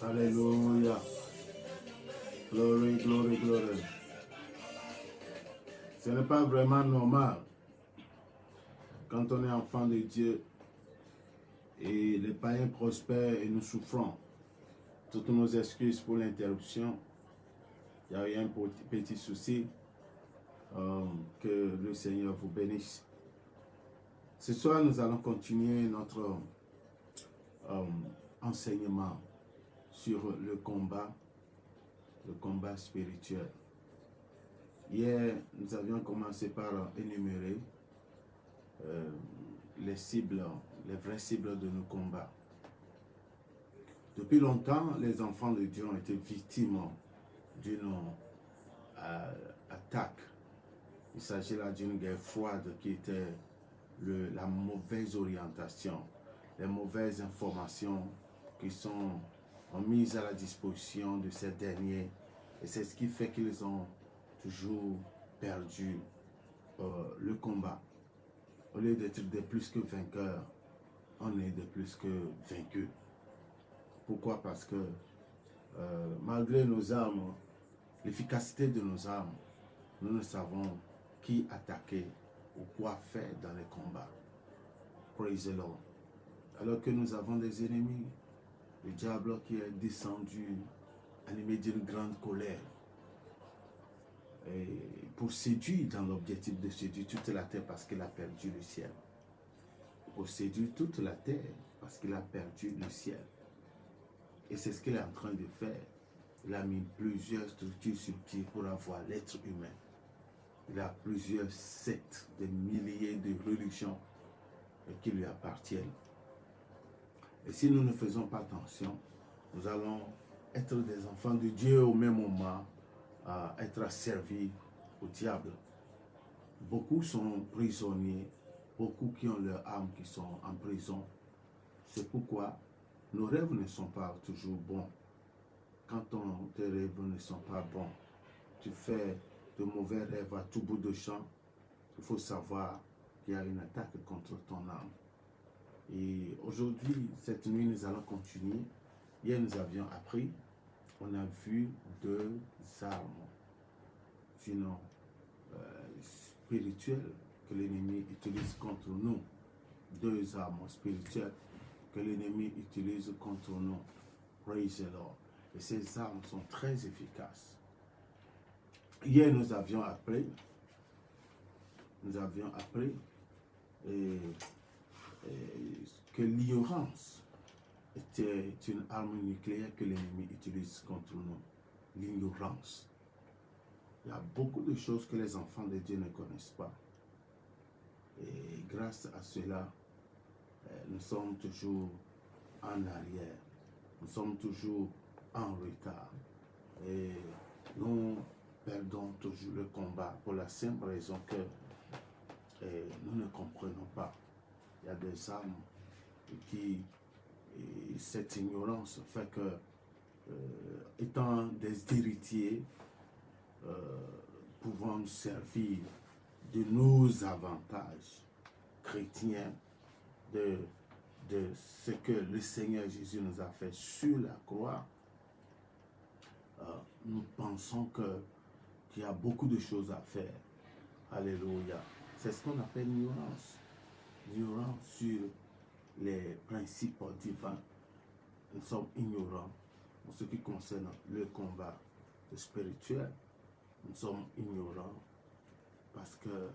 Alléluia. Glory, glory, glory. Ce n'est pas vraiment normal quand on est enfant de Dieu et les païens prospèrent et nous souffrons. Toutes nos excuses pour l'interruption. Il y a eu un petit souci. Que le Seigneur vous bénisse. Ce soir, nous allons continuer notre enseignement sur le combat spirituel. Hier, nous avions commencé par énumérer les cibles, les vraies cibles de nos combats. Depuis longtemps, les enfants de Dieu ont été victimes d'une attaque. Il s'agit là d'une guerre froide qui était la mauvaise orientation, les mauvaises informations qui sont mises à la disposition de ces derniers. Et c'est ce qui fait qu'ils ont toujours perdu le combat. Au lieu d'être de plus que vainqueurs, on est de plus que vaincus. Pourquoi? Parce que malgré nos armes, l'efficacité de nos armes, nous ne savons qui attaquer ou quoi faire dans les combats. Praise the Lord. Alors que nous avons des ennemis, le diable qui est descendu, animé d'une grande colère, et pour séduire dans l'objectif de séduire toute la terre parce qu'il a perdu le ciel. Pour séduire toute la terre parce qu'il a perdu le ciel. Et c'est ce qu'il est en train de faire. Il a mis plusieurs structures subtiles pour avoir l'être humain. Il a plusieurs sectes, des milliers de religions qui lui appartiennent. Et si nous ne faisons pas attention, nous allons être des enfants de Dieu au même moment, à être asservis au diable. Beaucoup sont prisonniers, beaucoup qui ont leur âme qui sont en prison. C'est pourquoi nos rêves ne sont pas toujours bons. Quand tes rêves ne sont pas bons, tu fais de mauvais rêves à tout bout de champ, il faut savoir qu'il y a une attaque contre ton âme. Et aujourd'hui, cette nuit, nous allons continuer. Hier, nous avions appris, on a vu deux armes, sinon spirituelles, que l'ennemi utilise contre nous. Deux armes spirituelles que l'ennemi utilise contre nous. Praise the Lord. Et ces armes sont très efficaces. Hier, nous avions appris que l'ignorance était une arme nucléaire que l'ennemi utilise contre nous. L'ignorance. Il y a beaucoup de choses que les enfants de Dieu ne connaissent pas. Et grâce à cela, nous sommes toujours en arrière. Nous sommes toujours en retard. Et nous perdons toujours le combat pour la simple raison que nous ne comprenons pas. Il y a des âmes qui, cette ignorance fait que, étant des héritiers, pouvant nous servir de nos avantages chrétiens, de ce que le Seigneur Jésus nous a fait sur la croix, nous pensons qu'il y a beaucoup de choses à faire. Alléluia. C'est ce qu'on appelle l'ignorance. L'ignorance sur les principes divins. Nous sommes ignorants en ce qui concerne le combat spirituel. Nous sommes ignorants parce que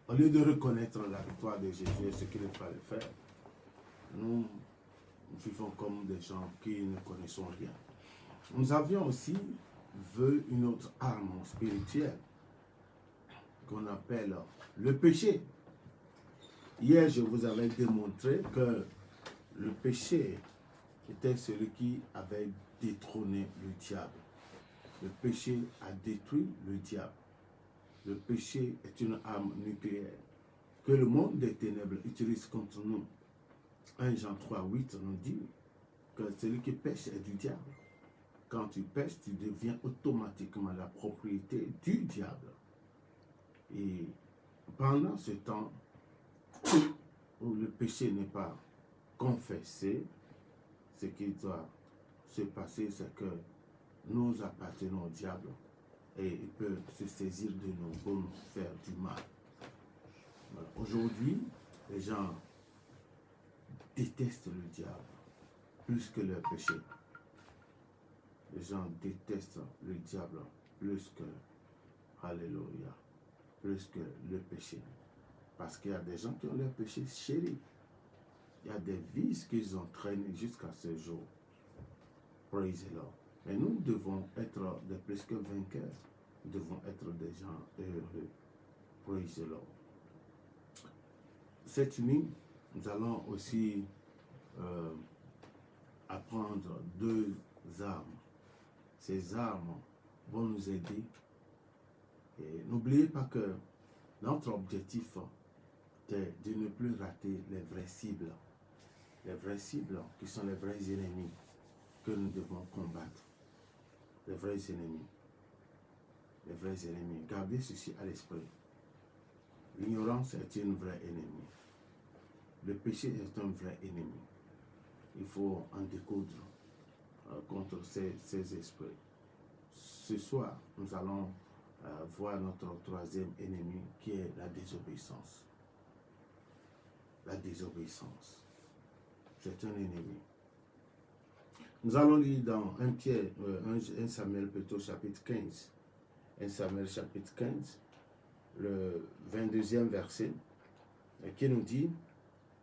au lieu de reconnaître la victoire de Jésus et ce qu'il fallait faire, nous vivons comme des gens qui ne connaissent rien. Nous avions aussi vu une autre arme spirituelle qu'on appelle le péché. Hier, je vous avais démontré que le péché était celui qui avait détrôné le diable. Le péché a détruit le diable. Le péché est une arme nucléaire que le monde des ténèbres utilise contre nous. 1 Jean 3,8 nous dit que celui qui pêche est du diable. Quand tu pêches, tu deviens automatiquement la propriété du diable. Et pendant ce temps où le péché n'est pas confesser, ce qui doit se passer, c'est que nous appartenons au diable et il peut se saisir de nous pour nous faire du mal. Voilà. Aujourd'hui, les gens détestent le diable plus que leur péché. Les gens détestent le diable plus que, alléluia, plus que le péché. Parce qu'il y a des gens qui ont leur péché chéri. Il y a des vices qu'ils ont traînés jusqu'à ce jour. Praise the Lord. Mais nous devons être des plus que vainqueurs. Nous devons être des gens heureux. Praise the Lord. Cette nuit, nous allons aussi apprendre 2 armes. Ces armes vont nous aider. Et n'oubliez pas que notre objectif est de ne plus rater les vraies cibles. Les vraies cibles qui sont les vrais ennemis que nous devons combattre. Les vrais ennemis. Les vrais ennemis. Gardez ceci à l'esprit. L'ignorance est une vraie ennemie. Le péché est un vrai ennemi. Il faut en découdre contre ces esprits. Ce soir, nous allons voir notre 3e ennemi qui est la désobéissance. La désobéissance. C'est un ennemi. Nous allons lire dans 1 Samuel plutôt chapitre 15. 1 Samuel chapitre 15, le 22e verset, qui nous dit,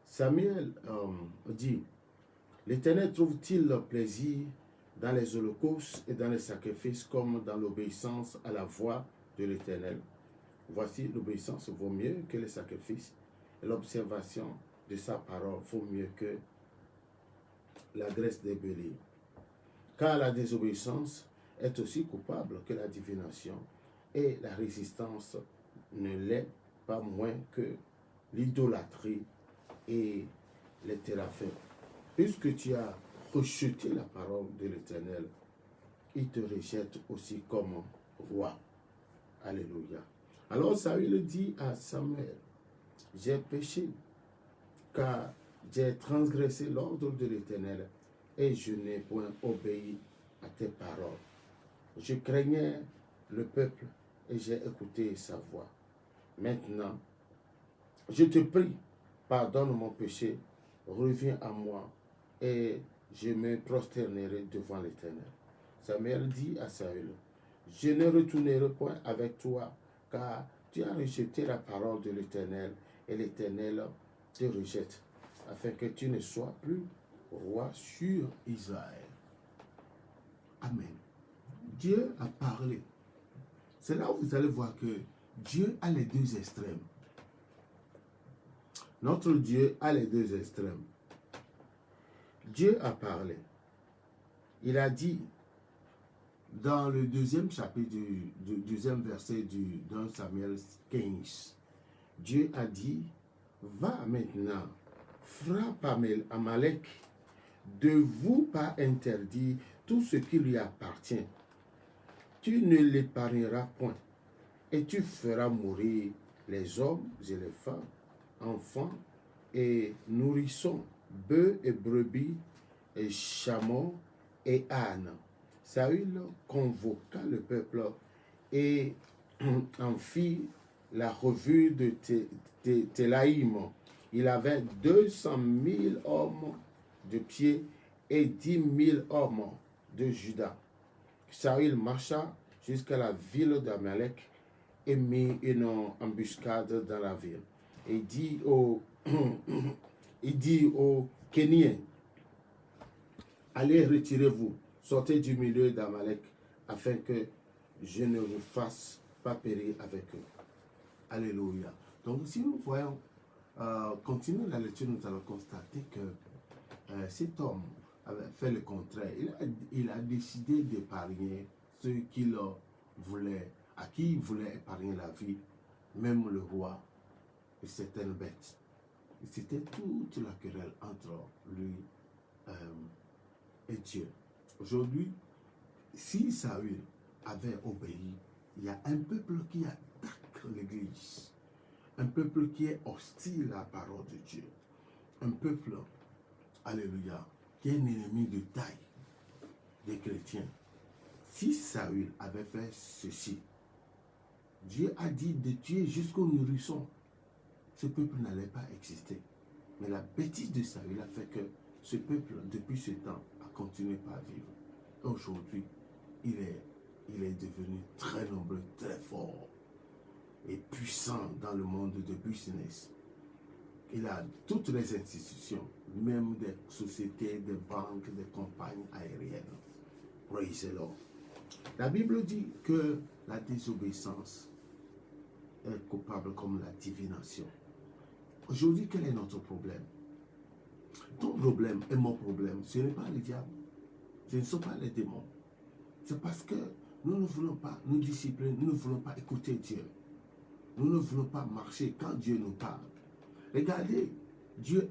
Samuel dit, l'Éternel trouve-t-il plaisir dans les holocaustes et dans les sacrifices comme dans l'obéissance à la voix de l'Éternel? Voici, l'obéissance vaut mieux que les sacrifices et l'observation de sa parole vaut mieux que la graisse des béliers. Car la désobéissance est aussi coupable que la divination et la résistance ne l'est pas moins que l'idolâtrie et les téraphins. Puisque tu as rejeté la parole de l'Éternel, il te rejette aussi comme roi. Alléluia. Alors Saül dit à Samuel, j'ai péché, car j'ai transgressé l'ordre de l'Éternel et je n'ai point obéi à tes paroles. Je craignais le peuple et j'ai écouté sa voix. Maintenant, je te prie, pardonne mon péché, reviens à moi et je me prosternerai devant l'Éternel. Samuel dit à Saül, je ne retournerai point avec toi, car tu as rejeté la parole de l'Éternel et l'Éternel te rejette, afin que tu ne sois plus roi sur Israël. Amen. Dieu a parlé. C'est là où vous allez voir que Dieu a les 2 extrêmes. Notre Dieu a les 2 extrêmes. Dieu a parlé. Il a dit dans le 2e chapitre du 2e verset d'un Samuel 15, Dieu a dit, va maintenant, frappe Amalek, de vous pas interdire tout ce qui lui appartient. Tu ne l'épargneras point, et tu feras mourir les hommes et les femmes, enfants et nourrissons, bœufs et brebis, et chameaux et ânes. Saül convoqua le peuple et en fit la revue de Télaïm. Il avait 200 000 hommes de pied et 10 000 hommes de Juda. Saül marcha jusqu'à la ville d'Amalek et mit une embuscade dans la ville. Et dit aux Kéniens, allez, retirez-vous, sortez du milieu d'Amalek, afin que je ne vous fasse pas périr avec eux. Alléluia. Donc si nous voyons, continuons la lecture, nous allons constater que cet homme avait fait le contraire. Il a décidé d'épargner ceux qu'il voulait, à qui il voulait épargner la vie, même le roi et certaines bêtes. C'était toute la querelle entre lui et Dieu. Aujourd'hui, si Saül avait obéi, il y a un peuple qui attaque l'Église, un peuple qui est hostile à la parole de Dieu, un peuple alléluia, qui est un ennemi de taille des chrétiens. Si Saül avait fait ceci, Dieu a dit de tuer jusqu'au nourrisson, ce peuple n'allait pas exister. Mais la bêtise de Saül a fait que ce peuple, depuis ce temps, a continué à vivre. Aujourd'hui, il est devenu très nombreux, très fort et puissant dans le monde de business. Il a toutes les institutions, même des sociétés, des banques, des compagnies aériennes. Praise the Lord. La Bible dit que la désobéissance est coupable comme la divination. Aujourd'hui, quel est notre problème? Ton problème et mon problème, ce n'est pas le diable. Ce ne sont pas les démons. C'est parce que nous ne voulons pas nous discipliner, nous ne voulons pas écouter Dieu. Nous ne voulons pas marcher quand Dieu nous parle. Regardez, Dieu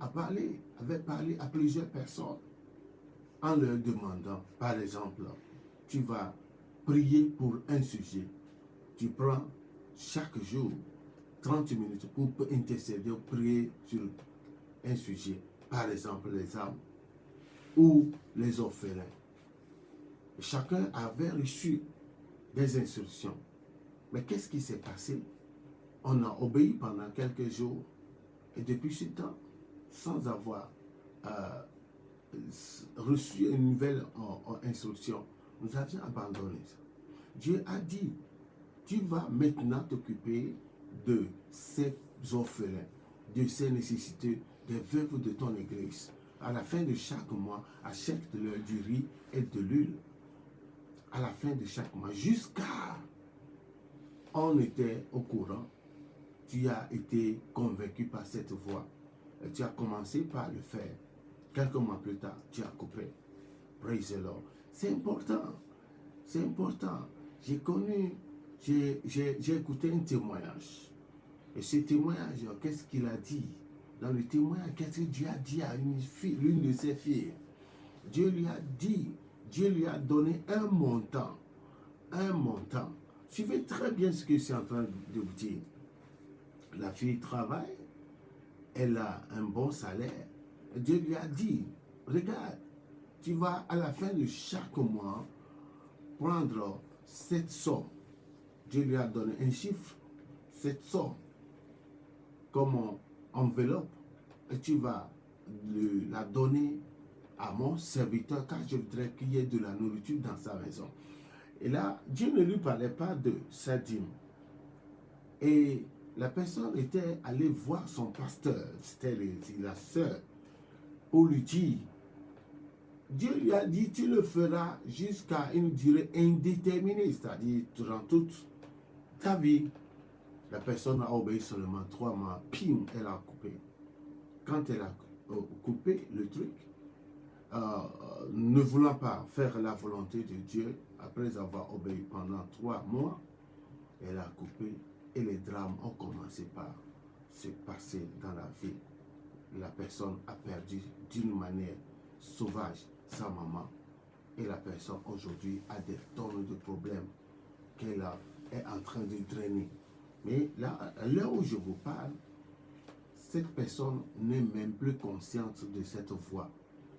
avait parlé à plusieurs personnes en leur demandant, par exemple, tu vas prier pour un sujet. Tu prends chaque jour 30 minutes pour intercéder, prier sur un sujet. Par exemple, les âmes ou les orphelins. Chacun avait reçu des instructions. Mais qu'est-ce qui s'est passé? On a obéi pendant quelques jours et depuis ce temps, sans avoir reçu une nouvelle instruction, nous avions abandonné ça. Dieu a dit, tu vas maintenant t'occuper de ces orphelins, de ces nécessités, des veuves de ton église. À la fin de chaque mois, achète-leur du riz et de l'huile. À la fin de chaque mois, jusqu'à on était au courant, tu as été convaincu par cette voie. Et tu as commencé par le faire. Quelques mois plus tard, tu as coupé. Praise the Lord. C'est important. C'est important. J'ai écouté un témoignage. Et ce témoignage, qu'est-ce qu'il a dit? Dans le témoignage, qu'est-ce que Dieu a dit à une fille, l'une de ses filles? Dieu lui a dit, Dieu lui a donné un montant. Un montant. Suivez très bien ce que je suis en train de vous dire. La fille travaille, elle a un bon salaire. Dieu lui a dit, regarde, tu vas à la fin de chaque mois prendre cette somme. Dieu lui a donné un chiffre, cette somme, comme enveloppe, et tu vas la donner à mon serviteur car je voudrais qu'il y ait de la nourriture dans sa maison. Et là, Dieu ne lui parlait pas de sa dîme. Et la personne était allée voir son pasteur, c'était la sœur, pour lui dire, Dieu lui a dit, tu le feras jusqu'à une durée indéterminée, c'est-à-dire durant toute ta vie. La personne a obéi seulement 3 mois, pim, elle a coupé. Quand elle a coupé le truc, ne voulant pas faire la volonté de Dieu, après avoir obéi pendant 3 mois, elle a coupé et les drames ont commencé par se passer dans la vie. La personne a perdu d'une manière sauvage sa maman et la personne aujourd'hui a des tonnes de problèmes qu'elle est en train de drainer. Mais là, à l'heure où je vous parle, cette personne n'est même plus consciente de cette voie.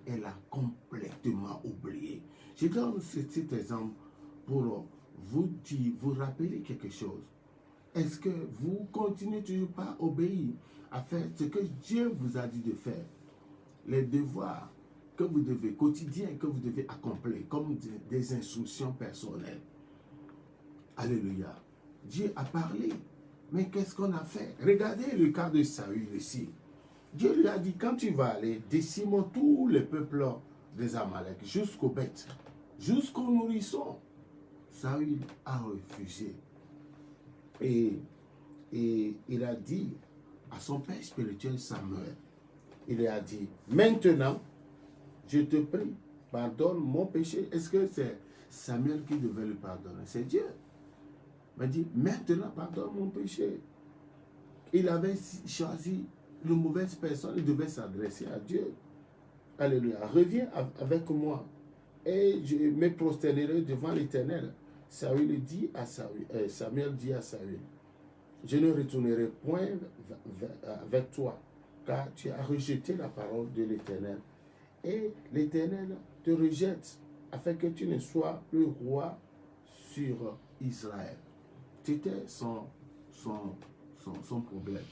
Elle a complètement oublié. Je donne cet exemple pour vous dire, vous rappeler quelque chose. Est-ce que vous continuez toujours pas à obéir, à faire ce que Dieu vous a dit de faire? Les devoirs que vous devez, quotidiens que vous devez accomplir, comme des instructions personnelles. Alléluia. Dieu a parlé. Mais qu'est-ce qu'on a fait? Regardez le cas de Saül ici. Dieu lui a dit, quand tu vas aller, décimons tous les peuples des Amalek, jusqu'aux bêtes, jusqu'aux nourrissons. Saül a refusé. Et il a dit à son père spirituel Samuel, il lui a dit, maintenant, je te prie, pardonne mon péché. Est-ce que c'est Samuel qui devait le pardonner? C'est Dieu. Il m'a dit, maintenant, pardonne mon péché. Il avait choisi une mauvaise personne, il devait s'adresser à Dieu. Alléluia. Reviens avec moi et je me prosternerai devant l'Éternel. Samuel dit à Samuel, je ne retournerai point avec toi, car tu as rejeté la parole de l'Éternel Et l'Éternel te rejette afin que tu ne sois plus roi sur Israël. C'était son problème.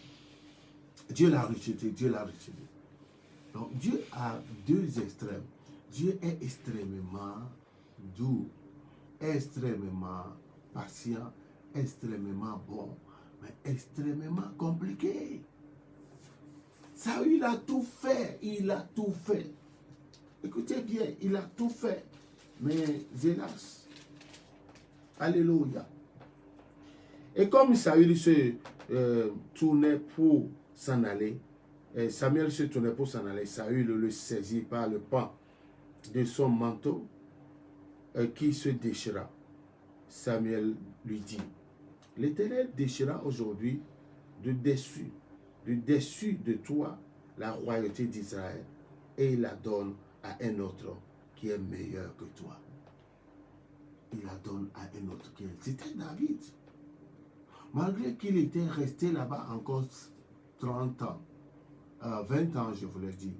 Dieu l'a rejeté, Dieu l'a rejeté. Donc Dieu a deux extrêmes. Dieu est extrêmement doux, extrêmement patient, extrêmement bon, mais extrêmement compliqué. Saül, il a tout fait, il a tout fait. Écoutez bien, il a tout fait. Mais hélas, alléluia. Et comme Saül se tournait pour s'en aller, Samuel se tournait pour s'en aller, Saül le saisit par le pan de son manteau qui se déchira. Samuel lui dit, l'Éternel déchira aujourd'hui de dessus de toi la royauté d'Israël et il la donne à un autre qui est meilleur que toi. Il la donne à un autre qui est... C'était David. Malgré qu'il était resté là-bas encore 30 ans, 20 ans, je vous l'ai dit,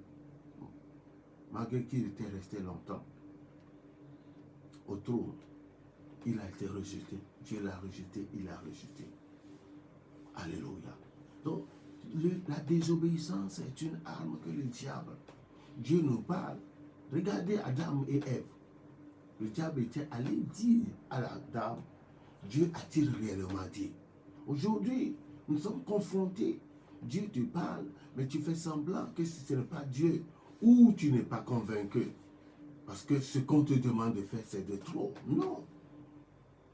malgré qu'il était resté longtemps au trône, il a été rejeté. Dieu l'a rejeté, il l'a rejeté. Alléluia. Donc, la désobéissance est une arme que le diable, Dieu nous parle. Regardez Adam et Ève. Le diable était allé dire à Adam, Dieu a-t-il réellement dit? Aujourd'hui, nous sommes confrontés. Dieu te parle, mais tu fais semblant que ce n'est pas Dieu, ou tu n'es pas convaincu. Parce que ce qu'on te demande de faire, c'est de trop. Non.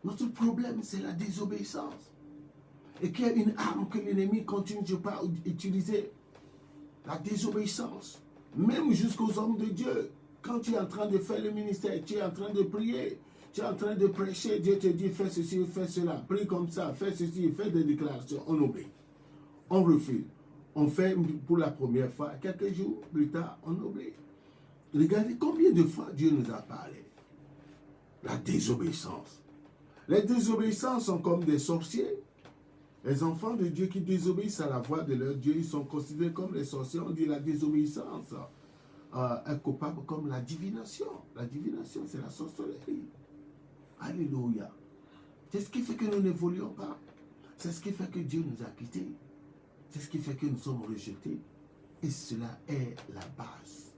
Notre problème, c'est la désobéissance. Et qu'il y a une arme que l'ennemi continue de pas utiliser. La désobéissance. Même jusqu'aux hommes de Dieu. Quand tu es en train de faire le ministère, tu es en train de prier, tu es en train de prêcher, Dieu te dit fais ceci, fais cela, prie comme ça, fais ceci, fais des déclarations, on obéit. On refuse. On fait pour la première fois, quelques jours plus tard, on oublie. Regardez combien de fois Dieu nous a parlé. La désobéissance. Les désobéissances sont comme des sorciers. Les enfants de Dieu qui désobéissent à la voix de leur Dieu, ils sont considérés comme les sorciers. On dit la désobéissance est coupable comme la divination. La divination, c'est la sorcellerie. Alléluia. C'est ce qui fait que nous n'évoluons pas. C'est ce qui fait que Dieu nous a quittés. C'est ce qui fait que nous sommes rejetés. Et cela est la base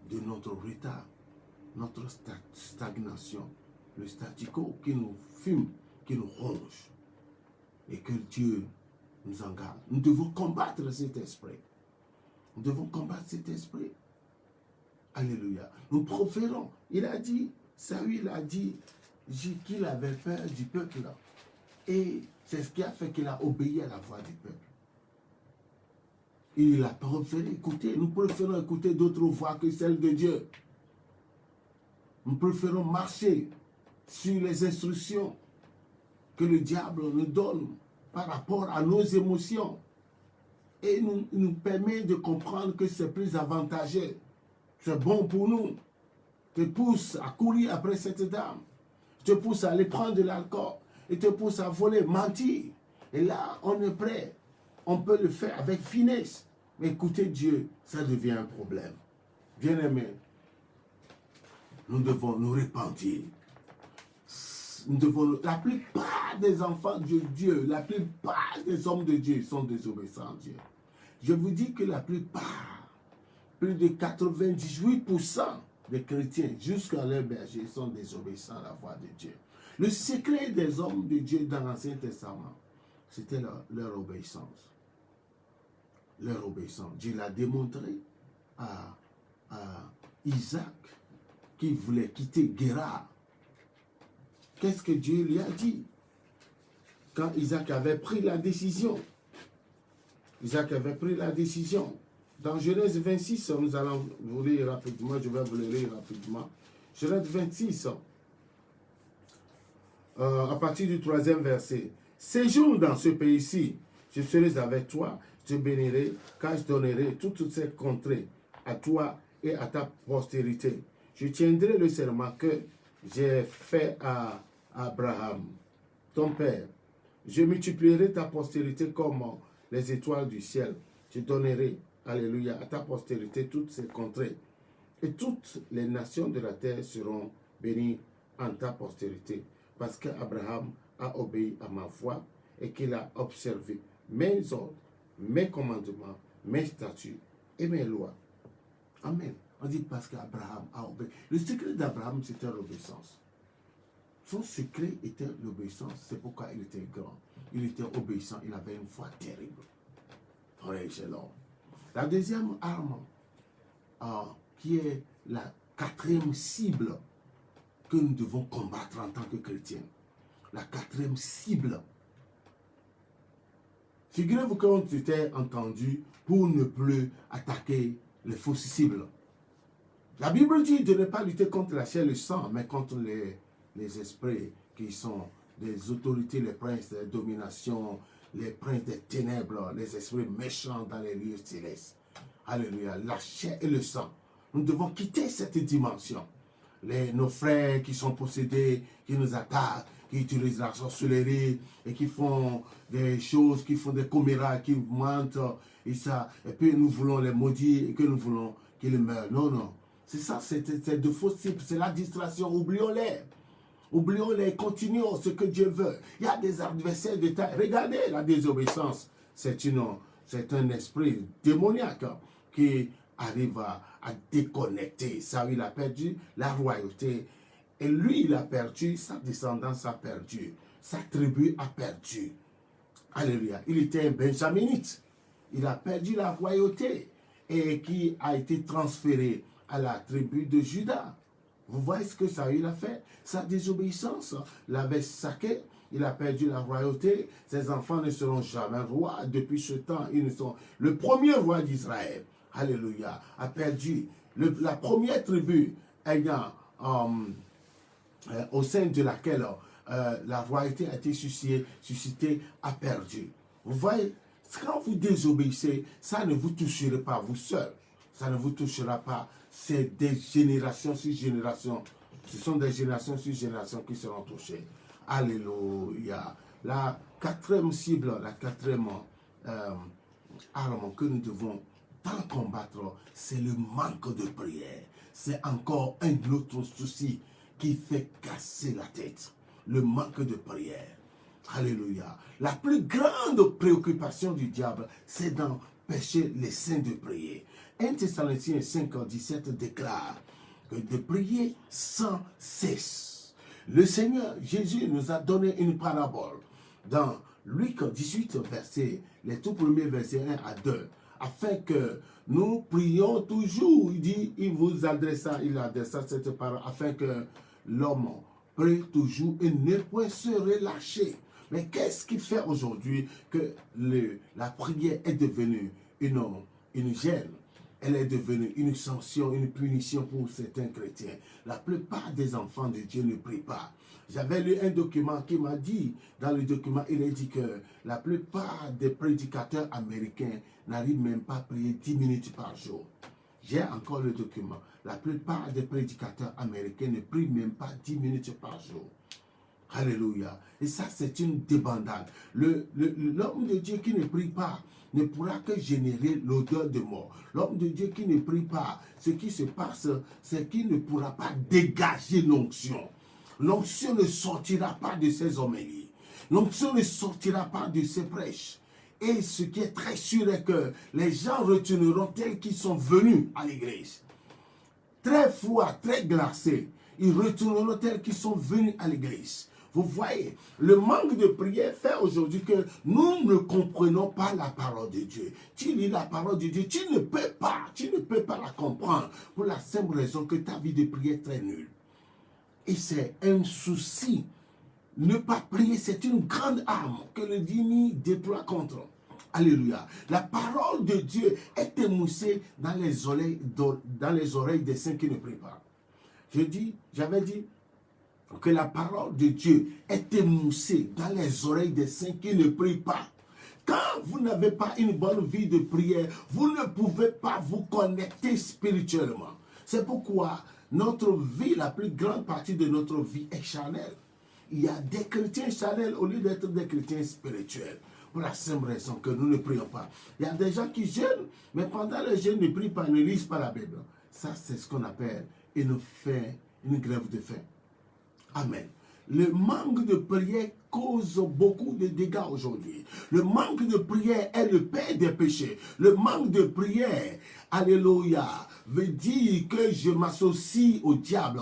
de notre retard, notre stagnation, le statu quo qui nous fume, qui nous ronge. Et que Dieu nous en garde. Nous devons combattre cet esprit. Nous devons combattre cet esprit. Alléluia. Nous proférons. Il a dit, Saül a dit qu'il avait peur du peuple. Et c'est ce qui a fait qu'il a obéi à la voix du peuple. Il a préféré écouter. Nous préférons écouter d'autres voix que celles de Dieu. Nous préférons marcher sur les instructions que le diable nous donne par rapport à nos émotions. Et nous permet de comprendre que c'est plus avantageux. C'est bon pour nous. Te pousse à courir après cette dame. Te pousse à aller prendre de l'alcool. Et te pousse à voler, mentir. Et là, on est prêt. On peut le faire avec finesse. Mais écoutez Dieu, ça devient un problème. Bien-aimés, nous devons nous repentir. La plupart des enfants de Dieu, la plupart des hommes de Dieu sont désobéissants à Dieu. Je vous dis que la plupart, plus de 98% des chrétiens, jusqu'à leur berger, sont désobéissants à la voix de Dieu. Le secret des hommes de Dieu dans l'Ancien Testament, c'était leur obéissance. Leur obéissance. Dieu l'a démontré à Isaac, qui voulait quitter Guérar. Qu'est-ce que Dieu lui a dit? Quand Isaac avait pris la décision. Isaac avait pris la décision. Dans Genèse 26, nous allons vous lire rapidement, je vais vous le lire rapidement. Genèse 26, à partir du 3e verset. Séjourne dans ce pays-ci, je serai avec toi, je te bénirai, car je donnerai toutes ces contrées à toi et à ta postérité. Je tiendrai le serment que j'ai fait à Abraham, ton père. Je multiplierai ta postérité comme les étoiles du ciel. Je donnerai, alléluia, à ta postérité toutes ces contrées. Et toutes les nations de la terre seront bénies en ta postérité, parce qu'Abraham a obéi à ma voix et qu'il a observé mes ordres, mes commandements, mes statuts et mes lois. Amen. On dit parce qu'Abraham a obéi. Le secret d'Abraham, c'était l'obéissance. Son secret était l'obéissance. C'est pourquoi il était grand. Il était obéissant. Il avait une foi terrible. La deuxième arme, qui est la quatrième cible que nous devons combattre en tant que chrétiens. La quatrième cible. Figurez-vous qu'on s'était entendu pour ne plus attaquer les fausses cibles. La Bible dit de ne pas lutter contre la chair et le sang, mais contre les esprits qui sont des autorités, les princes de domination, les princes des ténèbres, les esprits méchants dans les lieux célestes. Alléluia. La chair et le sang. Nous devons quitter cette dimension. Nos frères qui sont possédés, qui nous attaquent, qui utilisent la sorcellerie et qui font des choses, qui font des comméras, qui mentent, et puis nous voulons les maudire et que nous voulons qu'ils meurent. Non, non. C'est ça, c'est de faux cibles, c'est la distraction. Oublions-les. Oublions-les, continuons ce que Dieu veut. Il y a des adversaires de taille. Regardez la désobéissance. C'est un esprit démoniaque qui arrive à déconnecter. Ça, il a perdu la royauté. Et lui, il a perdu, sa descendance a perdu. Sa tribu a perdu. Alléluia. Il était un benjaminite. Il a perdu la royauté et qui a été transféré à la tribu de Juda. Vous voyez ce que Saül a fait? Sa désobéissance l'avait saqué. Il a perdu la royauté. Ses enfants ne seront jamais rois. Depuis ce temps, ils ne sont... Le premier roi d'Israël, alléluia, a perdu. La première tribu ayant, au sein de laquelle la royauté a été suscitée, a perdu. Vous voyez, quand vous désobéissez, ça ne vous touchera pas vous seul. Ça ne vous touchera pas. C'est des générations sur générations. Ce sont des générations sur générations qui seront touchées. Alléluia. La quatrième cible, la quatrième arme que nous devons tant combattre, c'est le manque de prière. C'est encore un autre souci qui fait casser la tête. Le manque de prière. Alléluia. La plus grande préoccupation du diable, c'est d'empêcher les saints de prier. 1 Thessaloniciens 5:17 déclare que de prier sans cesse. Le Seigneur Jésus nous a donné une parabole dans Luc 18, les tout premiers versets 1 à 2, afin que nous prions toujours. Il dit, il adressa cette parole, afin que l'homme prie toujours et ne peut se relâcher. Mais qu'est-ce qui fait aujourd'hui que la prière est devenue une gêne? Elle est devenue une sanction, une punition pour certains chrétiens. La plupart des enfants de Dieu ne prient pas. J'avais lu un document qui m'a dit, dans le document, il est dit que la plupart des prédicateurs américains n'arrivent même pas à prier 10 minutes par jour. J'ai encore le document. La plupart des prédicateurs américains ne prient même pas 10 minutes par jour. Alléluia. Et ça, c'est une débandade. L'homme de Dieu qui ne prie pas ne pourra que générer l'odeur de mort. L'homme de Dieu qui ne prie pas, ce qui se passe, c'est qu'il ne pourra pas dégager l'onction. L'onction ne sortira pas de ses homélies. L'onction ne sortira pas de ses prêches. Et ce qui est très sûr est que les gens retourneront tels qu'ils sont venus à l'église. Très froids, très glacés. Ils retourneront tels qu'ils sont venus à l'église. Vous voyez, le manque de prière fait aujourd'hui que nous ne comprenons pas la parole de Dieu. Tu lis la parole de Dieu, tu ne peux pas la comprendre pour la simple raison que ta vie de prière est très nulle. Et c'est un souci. Ne pas prier, c'est une grande arme que le ennemi déploie contre. Alléluia. La parole de Dieu est émoussée dans les oreilles des saints qui ne prient pas. J'avais dit que la parole de Dieu est émoussée dans les oreilles des saints qui ne prient pas. Quand vous n'avez pas une bonne vie de prière, vous ne pouvez pas vous connecter spirituellement. C'est pourquoi notre vie, la plus grande partie de notre vie est charnelle. Il y a des chrétiens charnels au lieu d'être des chrétiens spirituels. Pour la simple raison que nous ne prions pas. Il y a des gens qui jeûnent, mais pendant le jeûne ne prient pas, ne lisent pas la Bible. Ça, c'est ce qu'on appelle une grève de faim. Amen. Le manque de prière cause beaucoup de dégâts aujourd'hui. Le manque de prière est le père des péchés. Le manque de prière, alléluia, veut dire que je m'associe au diable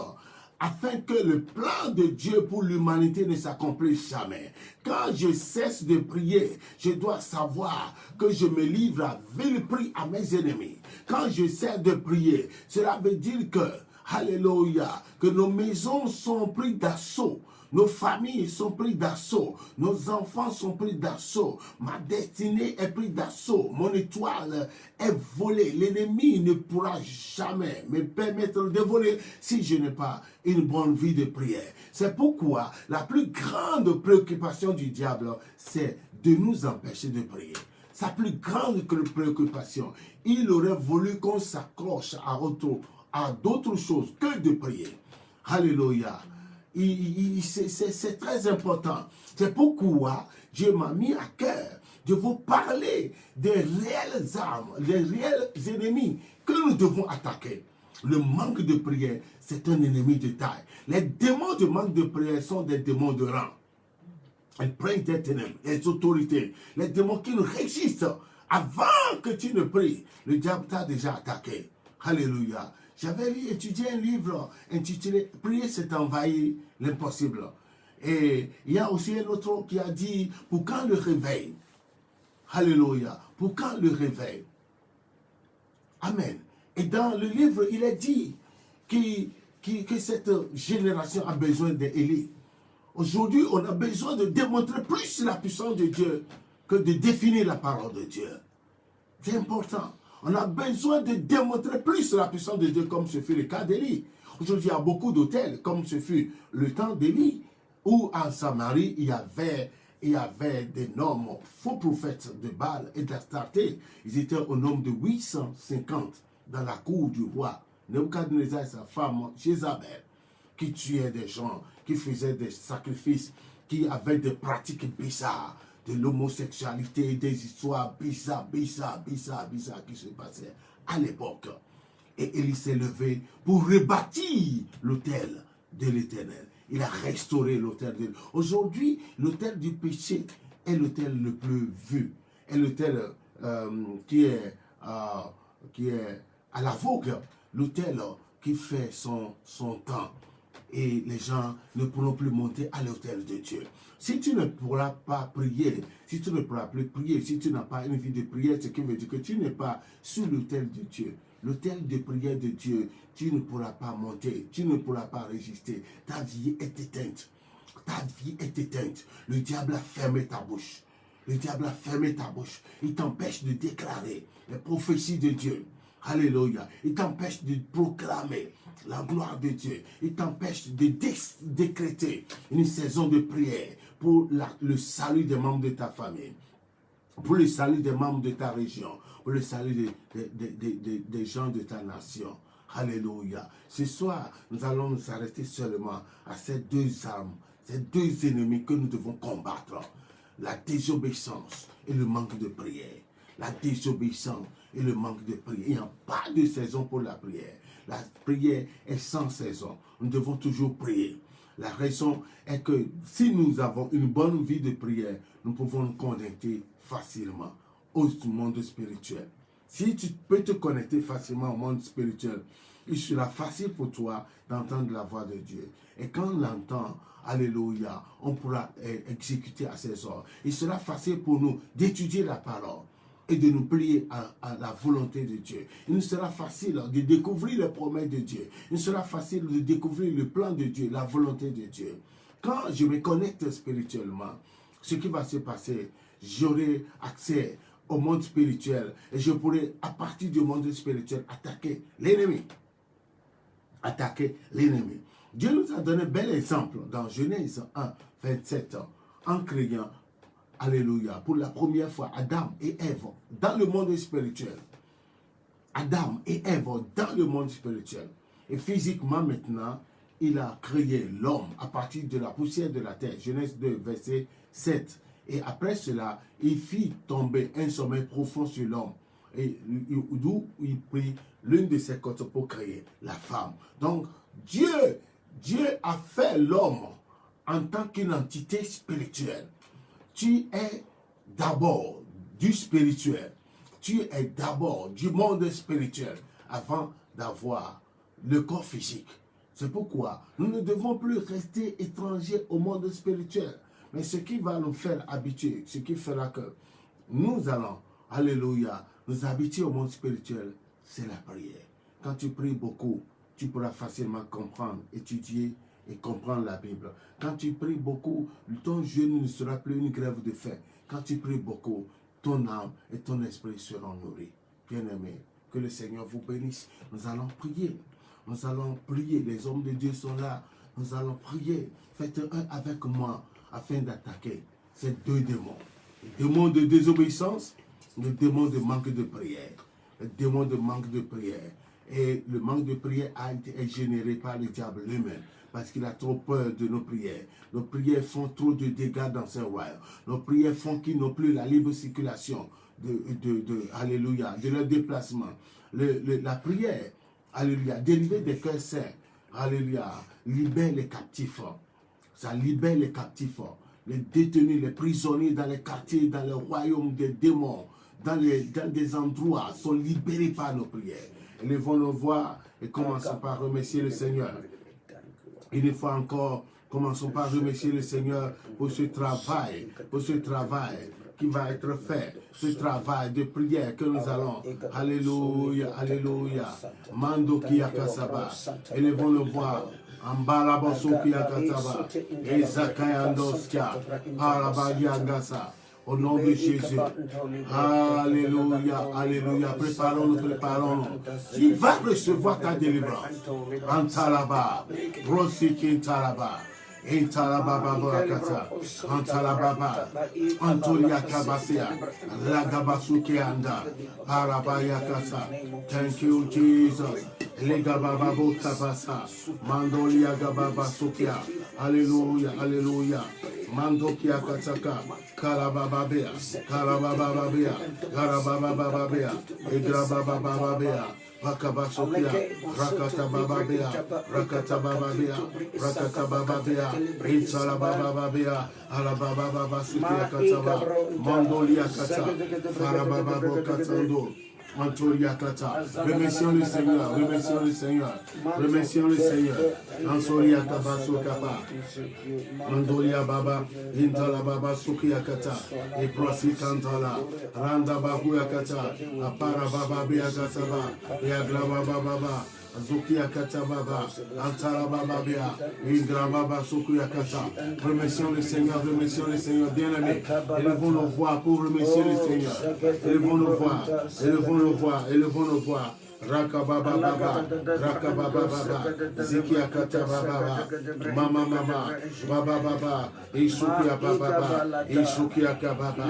afin que le plan de Dieu pour l'humanité ne s'accomplisse jamais. Quand je cesse de prier, je dois savoir que je me livre à vil prix à mes ennemis. Quand je cesse de prier, cela veut dire que, alléluia, que nos maisons sont prises d'assaut. Nos familles sont prises d'assaut. Nos enfants sont pris d'assaut. Ma destinée est prise d'assaut. Mon étoile est volée. L'ennemi ne pourra jamais me permettre de voler si je n'ai pas une bonne vie de prière. C'est pourquoi la plus grande préoccupation du diable, c'est de nous empêcher de prier. Sa plus grande préoccupation, il aurait voulu qu'on s'accroche à d'autres choses que de prier. Alléluia. C'est très important. C'est pourquoi Dieu m'a mis à cœur de vous parler des réelles armes, des réels ennemis que nous devons attaquer. Le manque de prière, c'est un ennemi de taille. Les démons de manque de prière sont des démons de rang. Ils prennent tes ténèbres, les autorités, les démons qui nous résistent. Avant que tu ne pries, le diable t'a déjà attaqué. Alléluia. J'avais étudié un livre intitulé « Prier, c'est envahir l'impossible ». Et il y a aussi un autre qui a dit « Pour quand le réveil ?» Alléluia. Pour quand le réveil? Amen. Et dans le livre, il est dit que cette génération a besoin d'Élie. Aujourd'hui, on a besoin de démontrer plus la puissance de Dieu que de définir la parole de Dieu. C'est important. On a besoin de démontrer plus la puissance de Dieu comme ce fut le cas d'Élie. Aujourd'hui, il y a beaucoup d'autels comme ce fut le temps d'Élie, où en Samarie, il y avait d'énormes faux prophètes de Baal et d'Astarté. Ils étaient au nombre de 850 dans la cour du roi. Nebuchadnezzar et sa femme Jézabel, qui tuaient des gens, qui faisaient des sacrifices, qui avaient des pratiques bizarres, de l'homosexualité, des histoires bizarres qui se passaient à l'époque. Et Élie s'est levé pour rebâtir l'autel de l'Éternel. Il a restauré l'autel de l'Éternel. Aujourd'hui, l'autel du péché est l'autel le plus vu, est l'autel qui est à la vogue, l'autel qui fait son temps. Et les gens ne pourront plus monter à l'autel de Dieu. Si tu ne pourras pas prier, si tu ne pourras plus prier, si tu n'as pas une vie de prière, ce qui veut dire que tu n'es pas sur l'autel de Dieu. L'autel de prière de Dieu, tu ne pourras pas monter, tu ne pourras pas résister. Ta vie est éteinte. Ta vie est éteinte. Le diable a fermé ta bouche. Le diable a fermé ta bouche. Il t'empêche de déclarer les prophéties de Dieu. Alléluia. Il t'empêche de proclamer la gloire de Dieu. Il t'empêche de décréter une saison de prière pour le salut des membres de ta famille, pour le salut des membres de ta région, pour le salut des gens de ta nation. Alléluia. Ce soir, nous allons nous arrêter seulement à ces deux armes, ces deux ennemis que nous devons combattre. La désobéissance et le manque de prière. La désobéissance et le manque de prière. Il n'y a pas de saison pour la prière. La prière est sans saison. Nous devons toujours prier. La raison est que si nous avons une bonne vie de prière, nous pouvons nous connecter facilement au monde spirituel. Si tu peux te connecter facilement au monde spirituel, il sera facile pour toi d'entendre la voix de Dieu. Et quand on l'entend, alléluia, on pourra exécuter à ses ordres. Il sera facile pour nous d'étudier la parole et de nous plier à la volonté de Dieu. Il nous sera facile de découvrir les promesses de Dieu. Il sera facile de découvrir le plan de Dieu, la volonté de Dieu. Quand je me connecte spirituellement, ce qui va se passer, j'aurai accès au monde spirituel et je pourrai, à partir du monde spirituel, attaquer l'ennemi. Attaquer l'ennemi. Dieu nous a donné un bel exemple dans Genèse 1, 27, en créant, alléluia, pour la première fois, Adam et Ève dans le monde spirituel. Adam et Ève dans le monde spirituel. Et physiquement maintenant, il a créé l'homme à partir de la poussière de la terre. Genèse 2, verset 7. Et après cela, il fit tomber un sommeil profond sur l'homme. et d'où il prit l'une de ses côtes pour créer la femme. Donc, Dieu a fait l'homme en tant qu'une entité spirituelle. Tu es d'abord du spirituel. Tu es d'abord du monde spirituel avant d'avoir le corps physique. C'est pourquoi nous ne devons plus rester étrangers au monde spirituel. Mais ce qui va nous faire habituer, ce qui fera que nous allons, alléluia, nous habituer au monde spirituel, c'est la prière. Quand tu pries beaucoup, tu pourras facilement comprendre, étudier et comprendre la Bible. Quand tu pries beaucoup, ton jeûne ne sera plus une grève de faim. Quand tu pries beaucoup, ton âme et ton esprit seront nourris. Bien-aimés, que le Seigneur vous bénisse. Nous allons prier. Nous allons prier. Les hommes de Dieu sont là. Nous allons prier. Faites un avec moi afin d'attaquer ces deux démons. Le démon de désobéissance, le démon de manque de prière. Le démon de manque de prière. Et le manque de prière est généré par le diable lui-même. Parce qu'il a trop peur de nos prières. Nos prières font trop de dégâts dans ce royaume. Nos prières font qu'ils n'ont plus la libre circulation alléluia, de leur déplacement. La prière, alléluia, dérivée des cœurs saints, alléluia, libère les captifs. Ça libère les captifs, les détenus, les prisonniers dans les quartiers, dans le royaume des démons, dans des endroits, sont libérés par nos prières. Élevons nos voix et commençons par remercier le Seigneur. Une fois encore, commençons par remercier le Seigneur pour ce travail qui va être fait, ce travail de prière que nous allons. Alléluia, alléluia. Mando Kiyakasaba. Élevons nos voix. Ambalabaso Kiyakataba. Ezakayandoskia. Parabayangasa. Au nom de Jésus. Alléluia, alléluia. Préparons-nous, préparons-nous. Tu vas recevoir ta délivrance. Antalaba. Rosikin Talaba. Intalababa Borakata. Antalababa. Antolia Kabasia. Lagabasukeanda. Parabayakasa. Thank you, Jesus. Legababa Kabasa. Mandolia Gababa Sukia. Alléluia, alléluia. Mando Kiakataka. Karabababea, Karabababea, Karabababea, Egrabababea, Rakabasukia, Rakatabababea, Rakatabababea, Rakatabababea, Insalabababea, Alabababasukia Kataba, Mondolia Kata, Farabababo Katando. Antolia Kata. Remercions le Seigneur, remercions le Seigneur, remercions le Seigneur. Ansolia Kabaso Kapa. Andolia Baba, Intala Baba Sukia Kata. Et Prosi Kantala. Randa Babuya Kata. Apara Baba Bia Kataba. Et Agrava Baba. Zukia Katababa, Antara Bababia, Ingrababa Sukuya Kata. Remercions le Seigneur, bien-aimés. Élevons nos voix pour remercier le Seigneur. Élevons nos voix, élevons nos voix, élevons nos voix. Rakababa Baba, Rakababa Baba, Zikia Katababa, Mama Mama, Baba Baba, Isukia Baba, Isukia Kababa,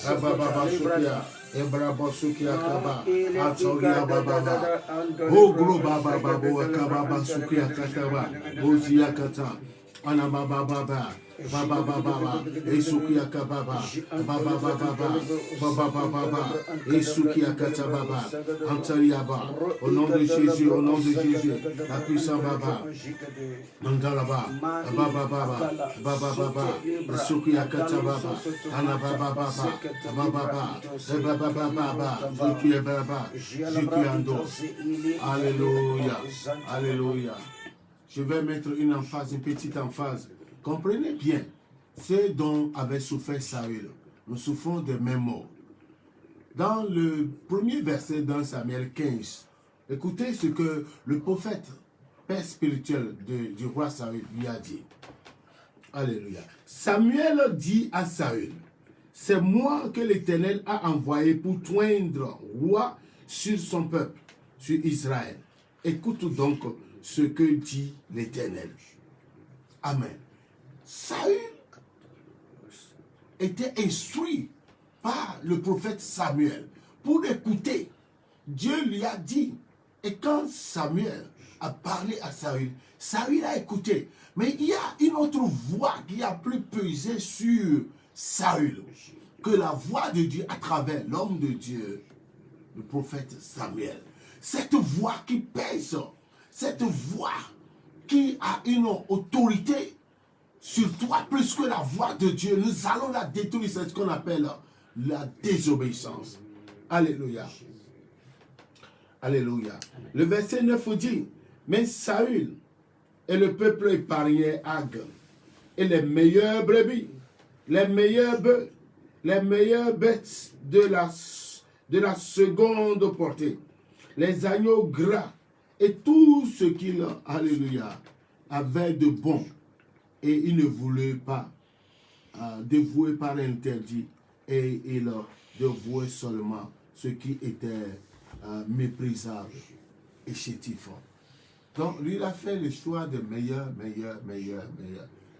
Ababa Sukia. Ebrabo Sukia Kaba, Atoria Baba, Ogro Baba Babo, Kababa Sukia Kataba, Bozia Kata, Anababa Baba, Baba Baba, Esukia Kababa, Baba Baba, Baba Baba, Esukia Katababa, Antariaba, au nom de Jésus, au nom de Jésus, la puissance Baba, Mangalaba, Baba Baba, Baba Baba, Esukia Katababa, Anababa Baba, Baba Baba, Baba, Zuki Baba, Zukiando. Alléluia, Alléluia. Je vais mettre une emphase, une petite emphase. Comprenez bien ce dont avait souffert Saül. Nous souffrons des mêmes mots. Dans le premier verset dans Samuel 15, écoutez ce que le prophète, père spirituel du roi Saül, lui a dit. Alléluia. Samuel dit à Saül, c'est moi que l'Éternel a envoyé pour toindre roi sur son peuple, sur Israël. Écoute donc ce que dit l'Éternel. Amen. Saül était instruit par le prophète Samuel pour écouter. Dieu lui a dit. Et quand Samuel a parlé à Saül, Saül a écouté. Mais il y a une autre voix qui a plus pesé sur Saül que la voix de Dieu à travers l'homme de Dieu, le prophète Samuel. Cette voix qui pèse, cette voix qui a une autorité sur toi plus que la voix de Dieu, nous allons la détruire. C'est ce qu'on appelle la désobéissance. Alléluia. Alléluia. Le verset 9 dit, mais Saül et le peuple épargnait Ag et les meilleures brebis, les meilleurs bœufs, les meilleures bêtes de la seconde portée, les agneaux gras et tout ce qu'il, alléluia, avait de bon. Et il ne voulait pas dévouer par interdit, et il dévouait seulement ce qui était méprisable et chétif. Donc, lui, il a fait le choix de meilleur.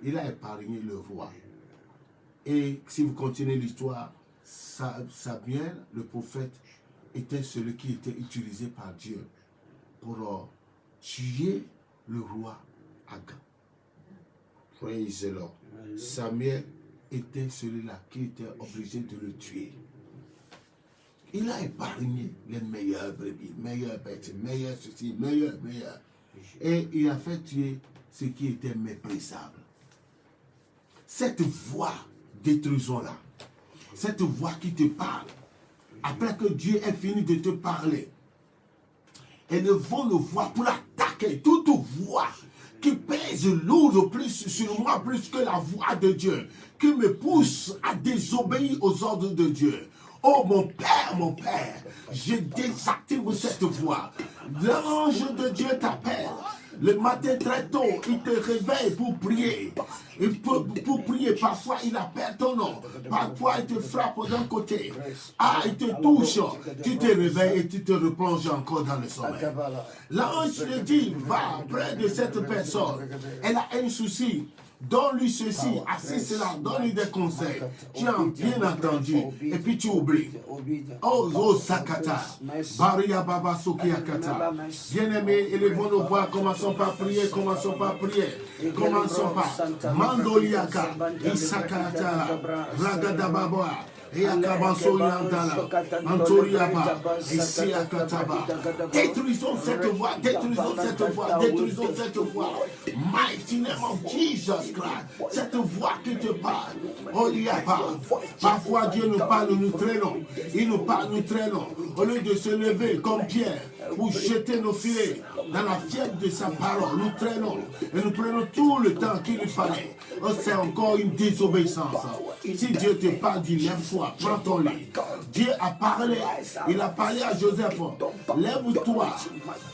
Il a épargné le roi. Et si vous continuez l'histoire, Samuel, le prophète, était celui qui était utilisé par Dieu pour tuer le roi Agag. Praise the Lord. Samuel était celui-là qui était obligé de le tuer. Il a épargné les meilleurs brebis, meilleures bêtes, meilleurs ceci, meilleurs. Et il a fait tuer ce qui était méprisable. Cette voix, détruisons-la. Cette voix qui te parle, après que Dieu ait fini de te parler, élevons nos voix pour attaquer toute voix qui pèse lourd plus sur moi, plus que la voix de Dieu, qui me pousse à désobéir aux ordres de Dieu. Oh mon Père, je désactive cette voix. L'ange de Dieu t'appelle. Le matin très tôt, il te réveille pour prier. Et pour prier, parfois il appelle ton nom. Parfois il te frappe d'un côté. Ah, il te touche. Tu te réveilles et tu te replonges encore dans le sommeil. L'ange te dit, va près de cette personne. Elle a un souci. Donne-lui ceci, assez cela, donne-lui des conseils. Tu as bien entendu, et puis tu oublies. Oh, Sakata, Baria Baba Sokiakata. Bien-aimés, élevons nos voix, commençons par prier, commençons par. Mandoliaka, Isakata, Ragadababa. Détruisons cette voix, détruisons cette voix. Mighty name of Jesus Christ. Cette voix qui te parle. Oh, il y a pas. Parfois Dieu nous parle, nous traînons. Il nous parle, nous traînons. Au lieu de se lever comme Pierre pour jeter nos filets dans la fièvre de sa parole, nous traînons et nous prenons tout le temps qu'il fallait. Oh, c'est encore une désobéissance. Si Dieu te parle, dis lève-toi, prends ton lit. Dieu a parlé, il a parlé à Joseph. Lève-toi,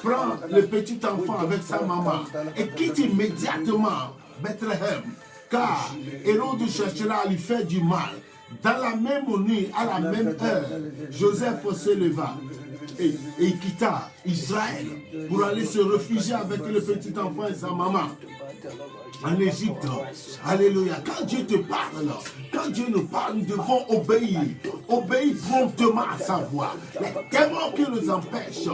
prends le petit enfant avec sa maman et quitte immédiatement Bethléem. Car Hérode cherchera à lui faire du mal. Dans la même nuit, à la même heure, Joseph se leva et il quitta Israël pour aller se réfugier avec le petit enfant et sa maman en Égypte. Alléluia. Quand Dieu te parle, quand Dieu nous parle, nous devons obéir. Obéir promptement à sa voix. Les démons qui nous empêchent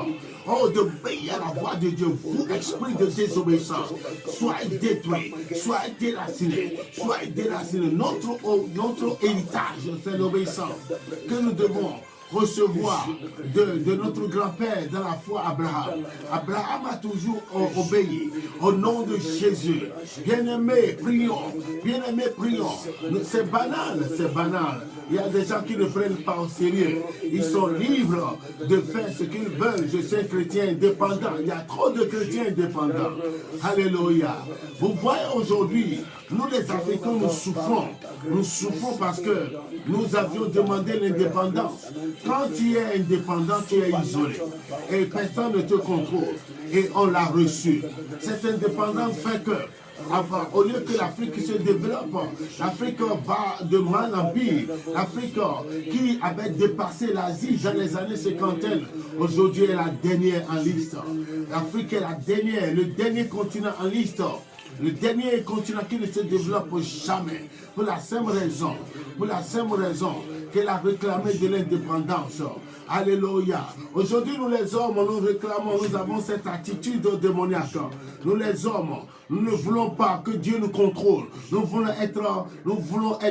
d'obéir à la voix de Dieu, vous, esprit de désobéissance, soyez détruits, soyez déracinés, Notre héritage, c'est l'obéissance que nous devons recevoir de notre grand-père dans la foi Abraham. Abraham a toujours obéi au nom de Jésus. Bien-aimés, prions. Bien-aimés, prions. C'est banal. Il y a des gens qui ne prennent pas au sérieux. Ils sont libres de faire ce qu'ils veulent. Je suis chrétien indépendant. Il y a trop de chrétiens indépendants. Alléluia. Vous voyez aujourd'hui, nous les Africains, nous souffrons. Nous souffrons parce que nous avions demandé l'indépendance. Quand tu es indépendant, tu es isolé. Et personne ne te contrôle. Et on l'a reçu. Cette indépendance fait que, au lieu que l'Afrique se développe, l'Afrique va de mal en pire. L'Afrique qui avait dépassé l'Asie dans les années 50, aujourd'hui est la dernière en liste. L'Afrique est la dernière, le dernier continent en liste. Le dernier continent qui ne se développe jamais. Pour la simple raison qu'elle a réclamé de l'indépendance. Alléluia. Aujourd'hui, nous les hommes, nous réclamons, nous avons cette attitude démoniaque. Nous les hommes, nous ne voulons pas que Dieu nous contrôle. Nous voulons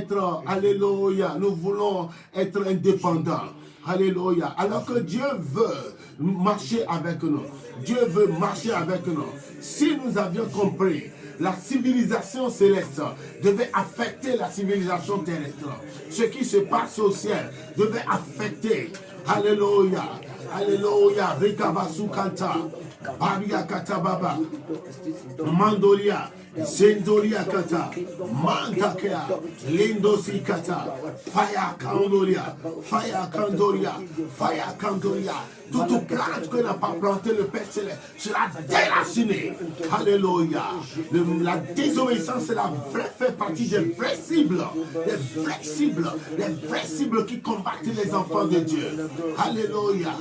être, alléluia, nous voulons être indépendants. Alléluia. Alors que Dieu veut marcher avec nous. Dieu veut marcher avec nous. Si nous avions compris, la civilisation céleste devait affecter la civilisation terrestre. Ce qui se passe au ciel devait affecter. Alléluia. Alléluia. Rikabasu kanta. Baria kata baba. Mandolia. Zendoria kata, mantakea, lindosi kata, fire candoria, fire candoria, fire candoria. Toute plante que n'a pas planté le Père Céleste sera déracinée. Alléluia. La désobéissance fait partie des vrais cibles. Les vrais cibles qui combattent les enfants de Dieu. Alléluia.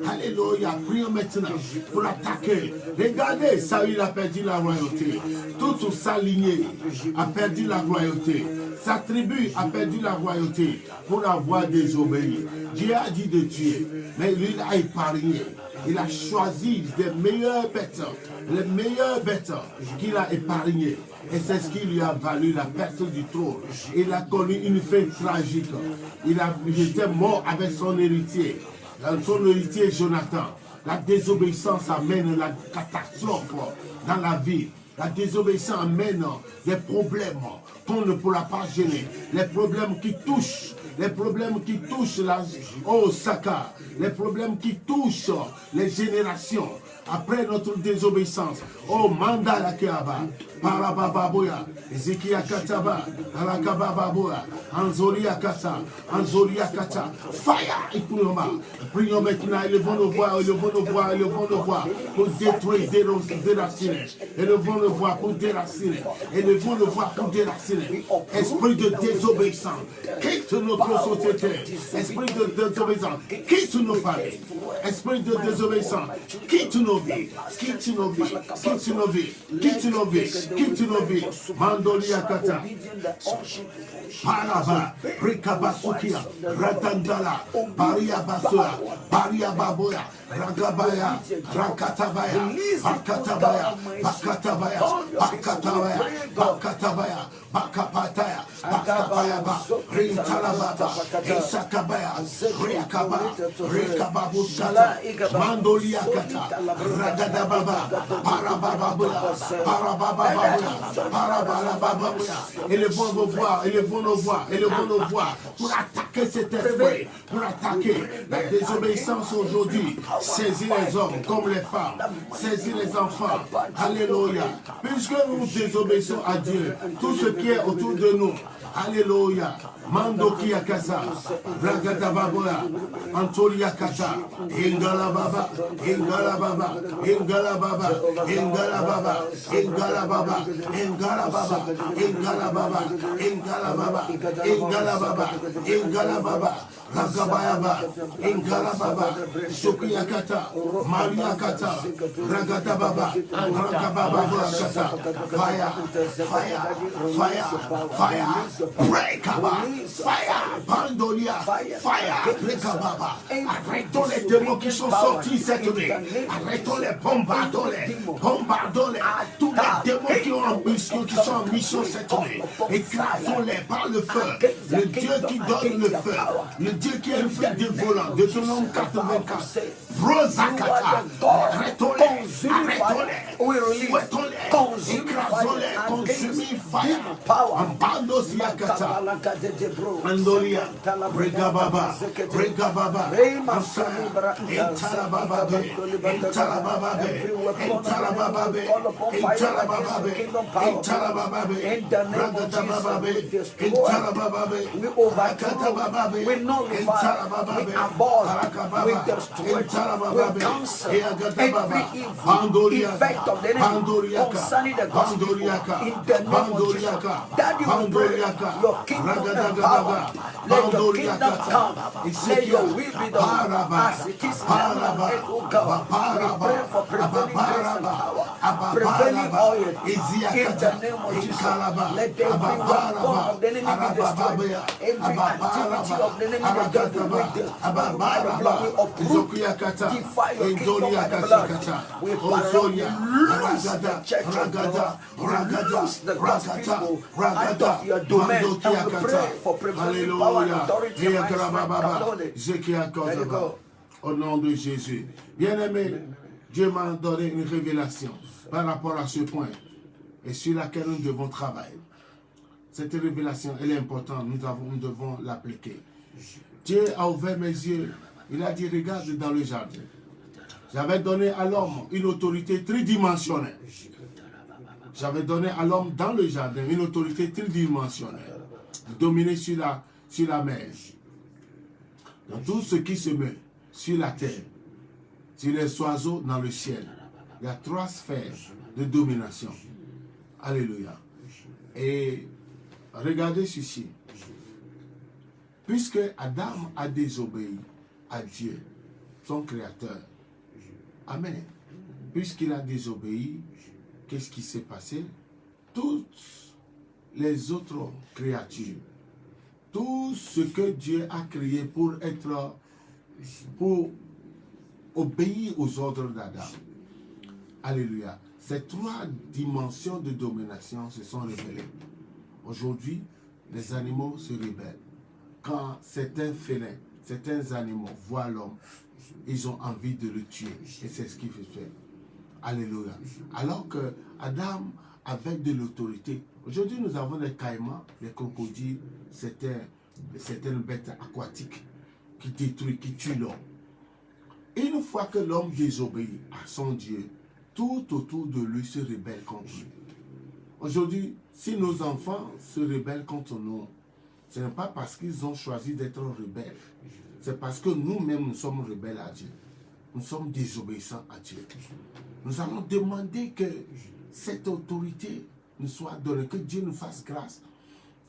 Alléluia. Prions maintenant pour l'attaquer. Regardez, Saül a perdu la royauté. Toute sa lignée a perdu la royauté. Sa tribu a perdu la royauté pour avoir désobéi. Dieu a dit de tuer, mais lui il a épargné. Il a choisi les meilleures bêtes qu'il a épargnées. Et c'est ce qui lui a valu la perte du trône. Il a connu une fin tragique. Il était mort avec son héritier. Son héritier Jonathan. La désobéissance amène la catastrophe dans la vie. La désobéissance amène des problèmes qu'on ne pourra pas gêner. Les problèmes qui touchent la Osaka, les problèmes qui touchent les générations après notre désobéissance. Oh Mandala Keaba, Parabababoya, Ezekia Kataba, Arakabababoya, Anzoria Kata, Fire Ikunoma. Prions maintenant, élevons nos voix pour détruire, déraciner. Élevons nos voix pour déraciner. Esprit de désobéissance, quitte notre société. Esprit de désobéissance, quitte nos familles. Esprit de désobéissance, quitte nos vies. Mandolia Kata. Paraba, Rikabasukia, Ratandala, Baria Basura, Baria Baboya, Ragabaya, Rakatabaya, Bakapataya, Rintalabata, Isakabaya, Rikababushata, Mandolia Kata, Ragadababa, Parabababuya, élevons nos voix pour attaquer cet esprit, pour attaquer la désobéissance aujourd'hui. Saisis les hommes comme les femmes, saisis les enfants. Alléluia. Puisque nous désobéissons à Dieu, tout ce qui est autour de nous. Alléluia. Mandoki Akasa, Ragatababoya, Antolia Kata, Ingalababa, Ragabayaba, Ingalababa, Shokiyakata, Mariakata, Ragatababa, Ragababa, fire, break fire, Pandolia, fire, Rekababa. Arrêtons les démons qui sont sortis cette nuit. Arrêtons les bombardons-les. Tous les démons qui sont en mission cette nuit. Écrasons-les par le feu. Le Dieu qui donne le feu. Le Dieu qui est le feu dévolant. De ton nom 84. Brozakata. Arrêtons-les. Fouettons-les. Écrasons-les. Consumez fire. Ambando siakata. Andolia, Regababa, we nullify, we abort, we destroy, we cancel every evil effect of the enemy concerning the gospel in the name of Jesus. Daddy, we pray your kingdom and power. Let your kingdom come. Let your will be done as it is in heaven and earth, oh God. We pray for prevailing grace and power. prevailing oil, in the name of Jesus. Let every weapon of the enemy be destroyed. Every activity of the enemy that God will wage by the blood, we uproot, defy your kingdom by the blood. We lose the church of God. We lose the God's people out of your domain. And we pray for prevailing power and authority and might. Au nom de Jésus. Bien-aimé, Dieu m'a donné une révélation par rapport à ce point et sur laquelle nous devons travailler. Cette révélation, elle est importante, nous devons l'appliquer. Dieu a ouvert mes yeux, il a dit, regarde dans le jardin. J'avais donné à l'homme une autorité tridimensionnelle. J'avais donné à l'homme dans le jardin une autorité tridimensionnelle. Dominer sur la mer. Dans tout ce qui se met sur la terre, sur les oiseaux dans le ciel. Il y a 3 sphères de domination. Alléluia. Et regardez ceci. Puisque Adam a désobéi à Dieu, son créateur. Amen. Puisqu'il a désobéi, qu'est-ce qui s'est passé? Toutes les autres créatures, tout ce que Dieu a créé pour obéir aux ordres d'Adam. Alléluia. Ces 3 dimensions de domination se sont révélées. Aujourd'hui, les animaux se rebellent. Quand certains félins, certains animaux voient l'homme, ils ont envie de le tuer. Et c'est ce qu'il fait. Alléluia. Alors que Adam avait de l'autorité. Aujourd'hui, nous avons les caïmans, les crocodiles, certaines bêtes aquatiques qui détruisent, qui tuent l'homme. Une fois que l'homme désobéit à son Dieu, tout autour de lui se rebelle contre lui. Aujourd'hui, si nos enfants se rebellent contre nous, ce n'est pas parce qu'ils ont choisi d'être rebelles. C'est parce que nous-mêmes, nous sommes rebelles à Dieu. Nous sommes désobéissants à Dieu. Nous allons demander que cette autorité nous soit donnée, que Dieu nous fasse grâce,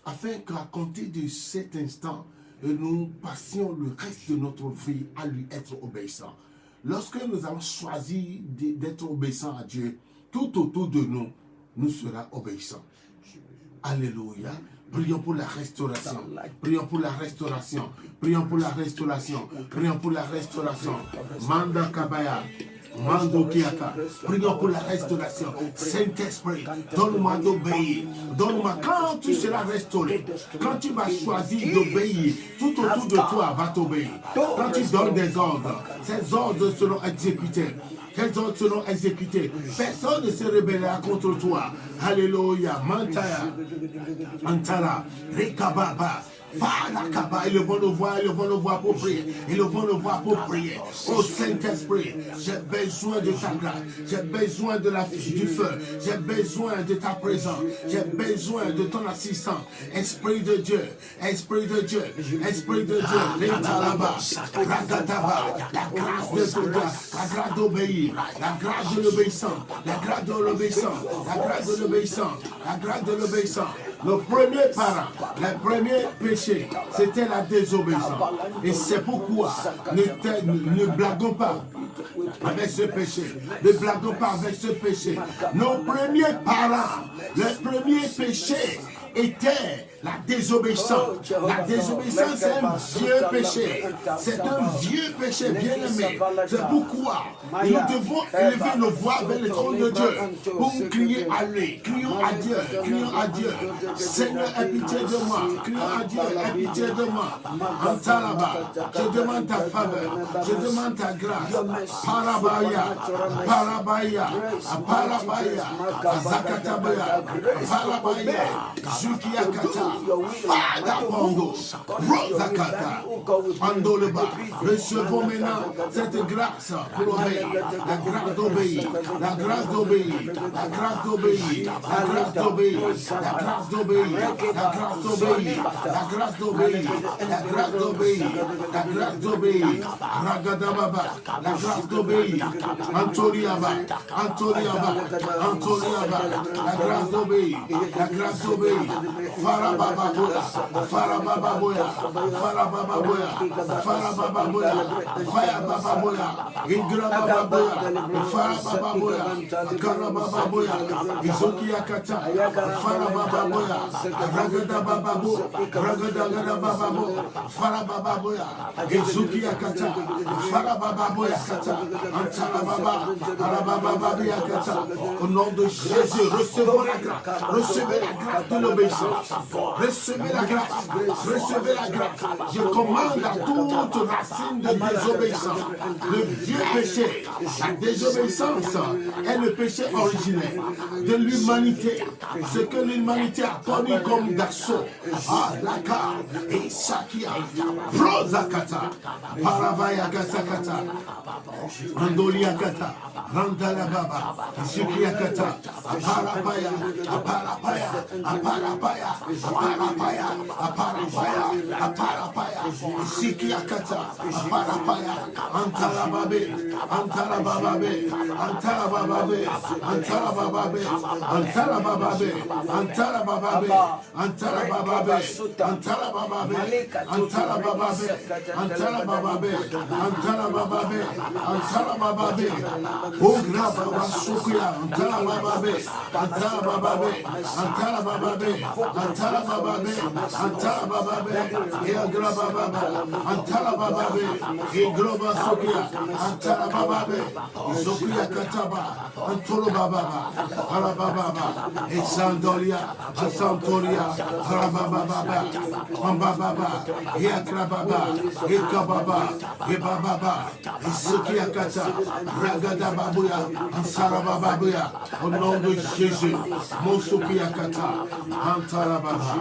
afin qu'à compter de cet instant, nous passions le reste de notre vie à lui être obéissants. Lorsque nous avons choisi d'être obéissants à Dieu, tout autour de nous, nous sera obéissants. Alléluia. Prions pour la restauration. Prions pour la restauration. Prions pour la restauration. Prions pour la restauration. Manda Kabaya. Mando Kiaka. Prions pour la restauration. Saint-Esprit, donne-moi d'obéir. Donne-moi, quand tu seras restauré, quand tu vas choisir d'obéir, tout autour de toi va t'obéir. Quand tu donnes des ordres, ces ordres seront exécutés. Ces ordres seront exécutés. Personne ne se rebellera contre toi. Alléluia. Mantaya. Antara. Rekababa. Ils vont le voir pour prier. Ils vont le voir pour prier. Oh Saint-Esprit, j'ai besoin de ta grâce. J'ai besoin de du feu. J'ai besoin de ta présence. J'ai besoin de ton assistance. Esprit de Dieu. Esprit de Dieu. Esprit de Dieu. La grâce de grâce. La grâce d'obéir. La grâce de l'obéissance. La grâce de l'obéissance. La grâce de l'obéissance. La grâce de l'obéissance. Le premier parent, le premier péché, c'était la désobéissance. Et c'est pourquoi ne blaguons pas avec ce péché. Ne blaguons pas avec ce péché. Nos premiers parents, le premier péché était la désobéissance. La désobéissance, c'est un vieux péché. C'est un vieux péché, bien-aimé. C'est pourquoi nous devons élever nos voix vers le trône de Dieu pour crier à lui. Crions à Dieu. Crions à Dieu. Seigneur, aie pitié de moi. Crions à Dieu, aie pitié de moi. Antalaba, je demande ta faveur. Je demande ta grâce. Parabaya, Parabaya, Parabaya, Zakatabaya, Parabaya, Zukiakata. Fada Pongo, Rosakata, Andoleba. Recevons maintenant cette grâce pour obéir, la grâce d'obéir, la grâce d'obéir, la grâce d'obéir, la grâce d'obéir, la grâce d'obéir, la grâce d'obéir, la grâce d'obéir, la grâce d'obéir, la grâce d'obéir, Ragadababa, la grâce d'obéir, Antoliaba, Antoliaba, Antoliaba, la grâce d'obéir, la grâce d'obéir. Farabababoya, Farabababoya, Farabababoya, Farabababoya, Farabababoya, Igrabababoya, Farabababoya, Karabababoya, Izokiyakata, Farabababoya, Ragadabababu, Ragadagadabababu, Farabababoya, Izokiyakata, Farabababoya Kata, Antalababa, Arabababia Kata. Au nom de Jésus, recevez la grâce, recevez la grâce de l'obéissance, recevez la grâce, recevez la grâce. Je commande à toute racine de désobéissance, le vieux péché, la désobéissance est le péché originel de l'humanité, ce que l'humanité a connu comme d'assaut. Ah, Laka, et Sakia, Prozakata, Paravaya Gasakata, Andoliakata, Randalababa, Zukiakata, Aparapaya, Aparapaya, Aparapaya, Aparapaya, Aparapaya, Aparapaya, Sikiakata, Aparapaya, Antalababe, Antalabababe, Antalabababe, Antalabababe, Antalabababe, Antalabababe, Antalabababe, Antalabababe, Antalabababe, Antalabababe, Antalabababe, Antalabababe, Ogrababa Sukuya, Antalabababe, Antalabababe, Antalabababe, Antalabababe, Antalabababe, Eagrababa, Antalabababe, Egroba Sukuya, Antalabababe, Sukuya Kataba, Antolobababa, Arabababa, Exandolia, Asantolia, Arabababa, Ambababa, Eakrababa, Ekababa, Ebababa, Sukuya Kata, Ragadababuya, Ansarabababuya, au nom de Jésus, Mosukuya Kata, Antalababa,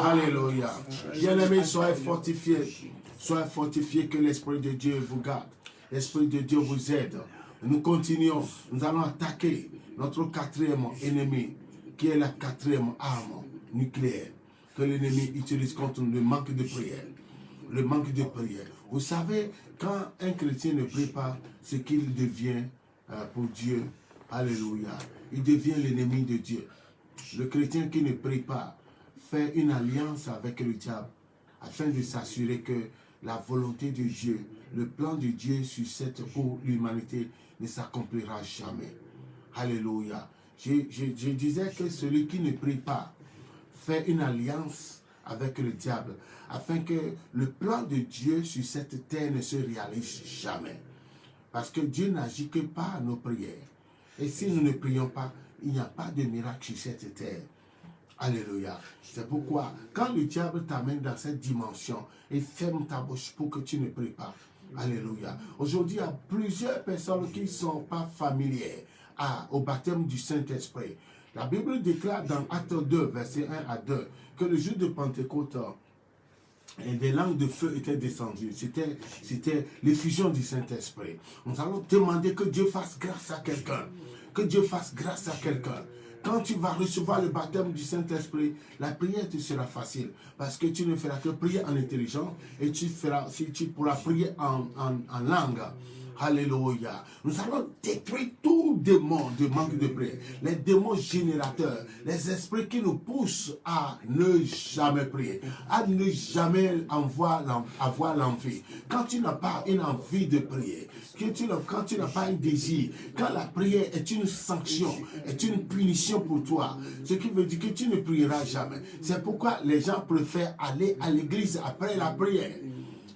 Alléluia. Bien-aimés, soyez fortifiés que l'Esprit de Dieu vous garde, l'Esprit de Dieu vous aide. Nous continuons, nous allons attaquer notre quatrième ennemi, qui est la quatrième arme nucléaire que l'ennemi utilise contre le manque de prière. Le manque de prière. Vous savez, quand un chrétien ne prie pas, ce qu'il devient pour Dieu, alléluia, il devient l'ennemi de Dieu. Le chrétien qui ne prie pas fait une alliance avec le diable afin de s'assurer que la volonté de Dieu, le plan de Dieu sur cette pour l'humanité ne s'accomplira jamais. Alléluia. Je disais que celui qui ne prie pas fait une alliance avec le diable afin que le plan de Dieu sur cette terre ne se réalise jamais. Parce que Dieu n'agit que par nos prières. Et si nous ne prions pas, il n'y a pas de miracle sur cette terre. Alléluia. C'est pourquoi, quand le diable t'amène dans cette dimension, il ferme ta bouche pour que tu ne pries pas. Alléluia. Aujourd'hui, il y a plusieurs personnes qui ne sont pas familières au baptême du Saint-Esprit. La Bible déclare dans Actes 2, versets 1 à 2, que le jour de Pentecôte, des langues de feu étaient descendues. C'était l'effusion du Saint-Esprit. Nous allons demander que Dieu fasse grâce à quelqu'un. Que Dieu fasse grâce à quelqu'un. Quand tu vas recevoir le baptême du Saint-Esprit, la prière te sera facile. Parce que tu ne feras que prier en intelligence et tu pourras prier en langue. Alléluia. Nous allons détruire tout démon de manque de prière. Les démons générateurs, les esprits qui nous poussent à ne jamais prier, à ne jamais avoir l'envie. Quand tu n'as pas une envie de prier, quand tu n'as pas un désir, quand la prière est une sanction, est une punition pour toi, ce qui veut dire que tu ne prieras jamais. C'est pourquoi les gens préfèrent aller à l'église après la prière.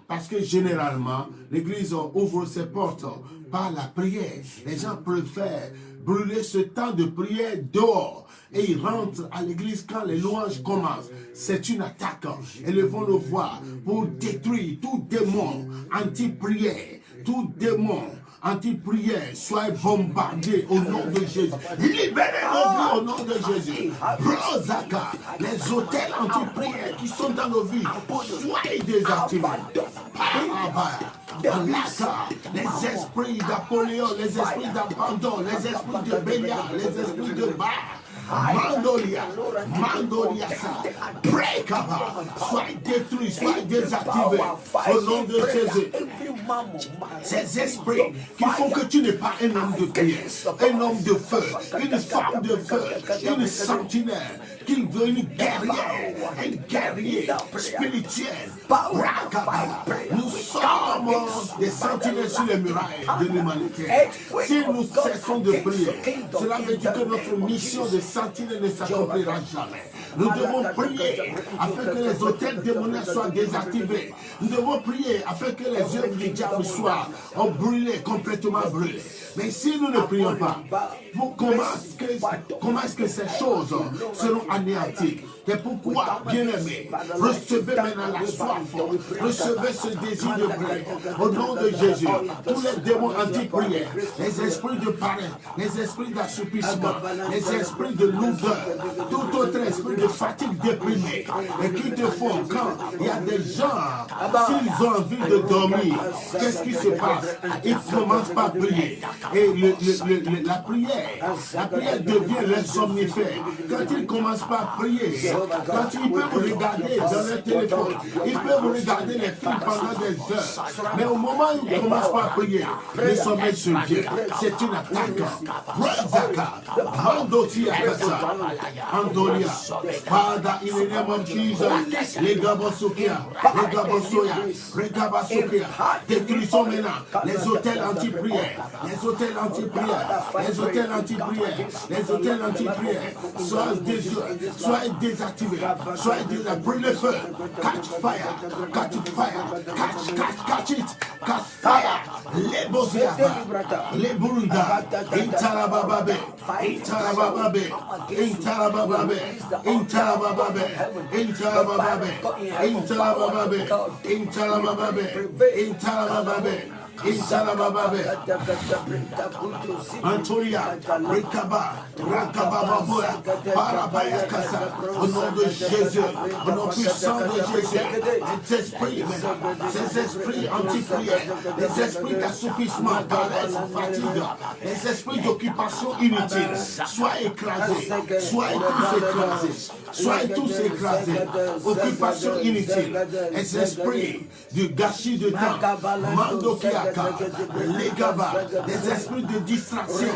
Parce que généralement, l'église ouvre ses portes par la prière. Les gens préfèrent brûler ce temps de prière dehors. Et ils rentrent à l'église quand les louanges commencent. C'est une attaque. Et ils vont le voir pour détruire tout démon anti-prière, tout démon anti-prière, soyez bombardés au nom de Jésus. Libérez nos vies au nom de Jésus. Brozaka, les hôtels anti-prière qui sont dans nos vies, soyez désactivés. Les esprits d'Apollyon, les esprits d'abandon, les esprits de Bélial, les esprits de Baal. Mandolia, Breakaba, soyez détruits, soyez désactivés au nom de Jésus. Ces esprits qui font que tu n'es pas un homme de prière, un homme de feu, une femme de feu, une sentinelle qui veut une guerrier spirituel. Nous sommes des sentinelles sur les murailles de l'humanité. Si nous cessons de prier, cela veut dire que notre mission de sentinelle ne s'accomplira jamais. Nous devons prier afin que les hôtels démoniaques soient désactivés. Nous devons prier afin que les œuvres du diable soient brûlées, complètement brûlées. Mais si nous ne prions pas, comment est-ce que ces choses seront anéanties? C'est pourquoi, bien-aimés, recevez maintenant la soif, recevez ce désir de prier. Au nom de Jésus, tous les démons anti-prière, les esprits de paresse, les esprits d'assoupissement, les esprits de lourdeur, tout autre esprit de fatigue déprimée, et qui te font quand il y a des gens, s'ils ont envie de dormir, qu'est-ce qui se passe? Ils commencent par prier. Et la prière devient leur somnifère. Quand ils commencent par prier, quand ils peuvent regarder dans leur téléphone, ils peuvent regarder les films pendant des heures. Mais au moment où ils commencent par prier, le sommeil se vient. C'est une attaque. Andolia, Father, in the name of Jesus, les Gabosokia, les Gabosoya, les Gabosokia, détruisons maintenant les hôtels anti-prière, les hôtels anti-prière, les hôtels anti-prière, les hôtels anti-prière, soient désactivés, soient désactivés, brûle le feu, catch fire, catch it, catch fire, les Bosiaka, les Burunda, Intarabababe, Intarabababe, Intarabababe, Intarabababe, Intarabababe, Intarabababe, Intarabababe, Intarabababe, Antonia, Rekaba, Rakababoya, Parabaya Kassa, au nom de Jésus, au nom puissant de Jésus, ces esprits anti-prière, les esprits d'assoupissement, paresse, fatigue, les esprits d'occupation inutile, soient écrasés, soient tous écrasés, occupation inutile, les esprits du gâchis de temps, Mandokia, les gabas, des esprits de distraction,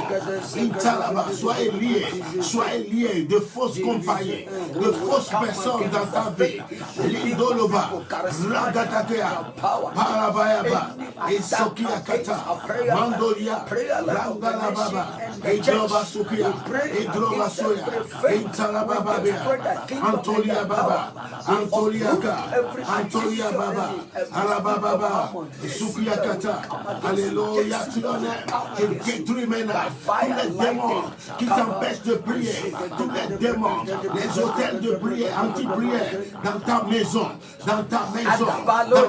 soyez liés de fausses compagnies, de fausses personnes dans ta vie. L'indoloba, Ragatakea, Parabayaba, et Sokiakata, Mandolia, Rangalababa, et Globa Sokia, et Globa Soya, et Talabababia, Antolia Baba, Antoliaka, Antolia Baba, Arabababa, et Sukiakata. Alléluia, tu l'honneur. Je détruis maintenant tous les démons qui t'empêchent de prier, tous les démons, les hôtels de prière, anti-prière, dans ta maison, dans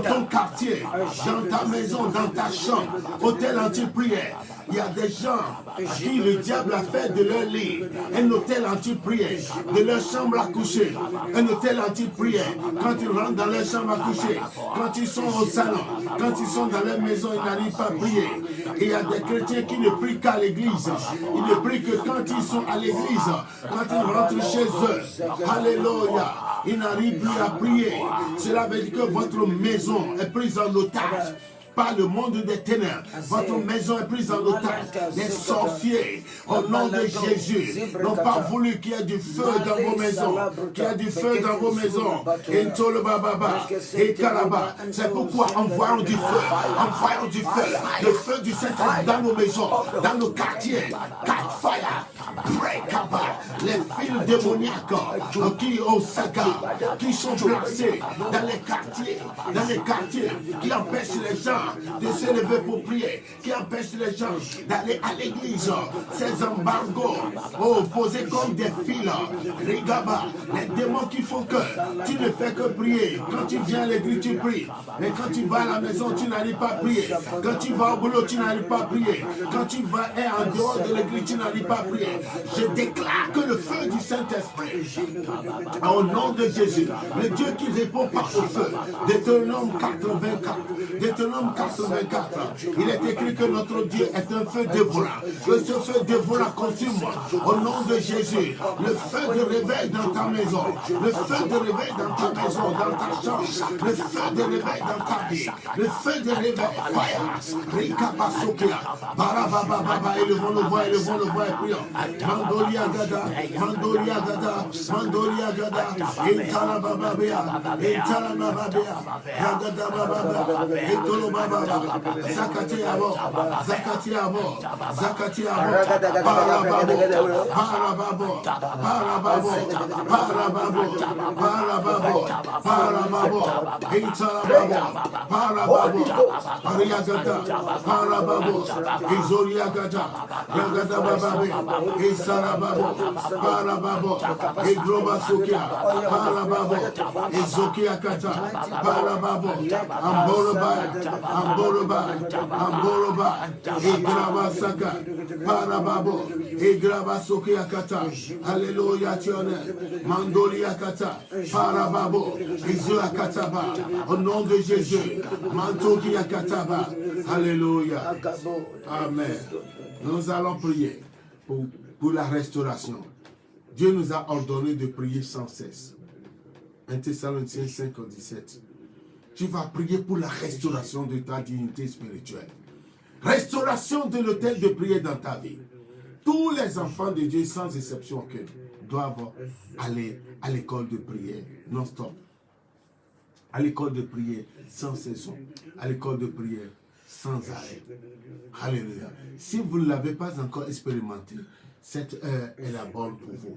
ton quartier, dans ta maison, dans ta chambre, hôtel anti-prière. Il y a des gens à qui le diable a fait de leur lit un hôtel anti-prière, de leur chambre à coucher, un hôtel anti-prière. Quand ils rentrent dans leur chambre à coucher, quand ils sont au salon, quand ils sont dans leur maison, ils n'arrivent pas à prier. Et il y a des chrétiens qui ne prient qu'à l'église. Ils ne prient que quand ils sont à l'église, quand ils rentrent chez eux. Alléluia. Ils n'arrivent plus à prier. Cela veut dire que votre maison est prise en otage par le monde des ténèbres. Votre maison est prise en otage. Les sorciers, au nom de Jésus, n'ont pas voulu qu'il y ait du feu dans vos maisons. Qu'il y ait du feu dans vos maisons. Et Tolobababa, et Kalaba. C'est pourquoi envoyons du feu. Le feu du Saint-Esprit dans nos maisons, dans nos quartiers. Catch fire, break up. Les fils démoniaques qui sont placés dans les quartiers, qui empêchent les gens de s'élever pour prier, qui empêchent les gens d'aller à l'église. Ces embargos posés comme des fils, Rigaba, les démons qui font que tu ne fais que prier. Quand tu viens à l'église, tu pries. Mais quand tu vas à la maison, tu n'arrives pas à prier. Quand tu vas au boulot, tu n'arrives pas à prier. Quand tu vas en dehors de l'église, tu n'arrives pas à prier. Je déclare que le feu du Saint-Esprit, au nom de Jésus, le Dieu qui répond par au feu, Deutéronome 84, il est écrit que notre Dieu est un feu dévorant, que ce feu dévorant consume au nom de Jésus. Le feu de réveil dans ta maison, le feu de réveil dans ta maison, dans ta chambre, le feu de réveil dans ta vie, le feu de réveil, fire, Rika Basokia, Barababa, élevons le voix et prions. Mandolia Gada, Mandolia Gada, Mandolia Gada, Intala Bababea, Intala Bababea, Ragada Bababa, Intolo Bababa, Zakati Abo, Zakati Abo, Zakati Abo, Parababo, Parababo, Parababo, Parababo, Parababo, Parababo, Intala Babo, Parababo, Pariagata, Parababo, Izoriagata, Ragada Bababe, Isarababo, Parababo, Idroba Sukia, Parababo, Izokia Kata, Parababo, Amboroba, Amboroba, Amboroba, Igraba Saka, Parababo, Igraba Sukia Kata, Alléluia Tione, Mandolia Kata, Parababo, Izoa Kataba, au nom de Jésus, Mantokia Kataba, Alléluia. Amen. Nous allons prier pour la restauration. Dieu nous a ordonné de prier sans cesse. 1 Thessaloniciens 5:17. Tu vas prier pour la restauration de ta dignité spirituelle. Restauration de l'autel de prière dans ta vie. Tous les enfants de Dieu, sans exception aucune, doivent aller à l'école de prière non-stop. À l'école de prière sans saison. À l'école de prière sans arrêt. Alléluia. Si vous ne l'avez pas encore expérimenté, cette heure est la bonne pour vous.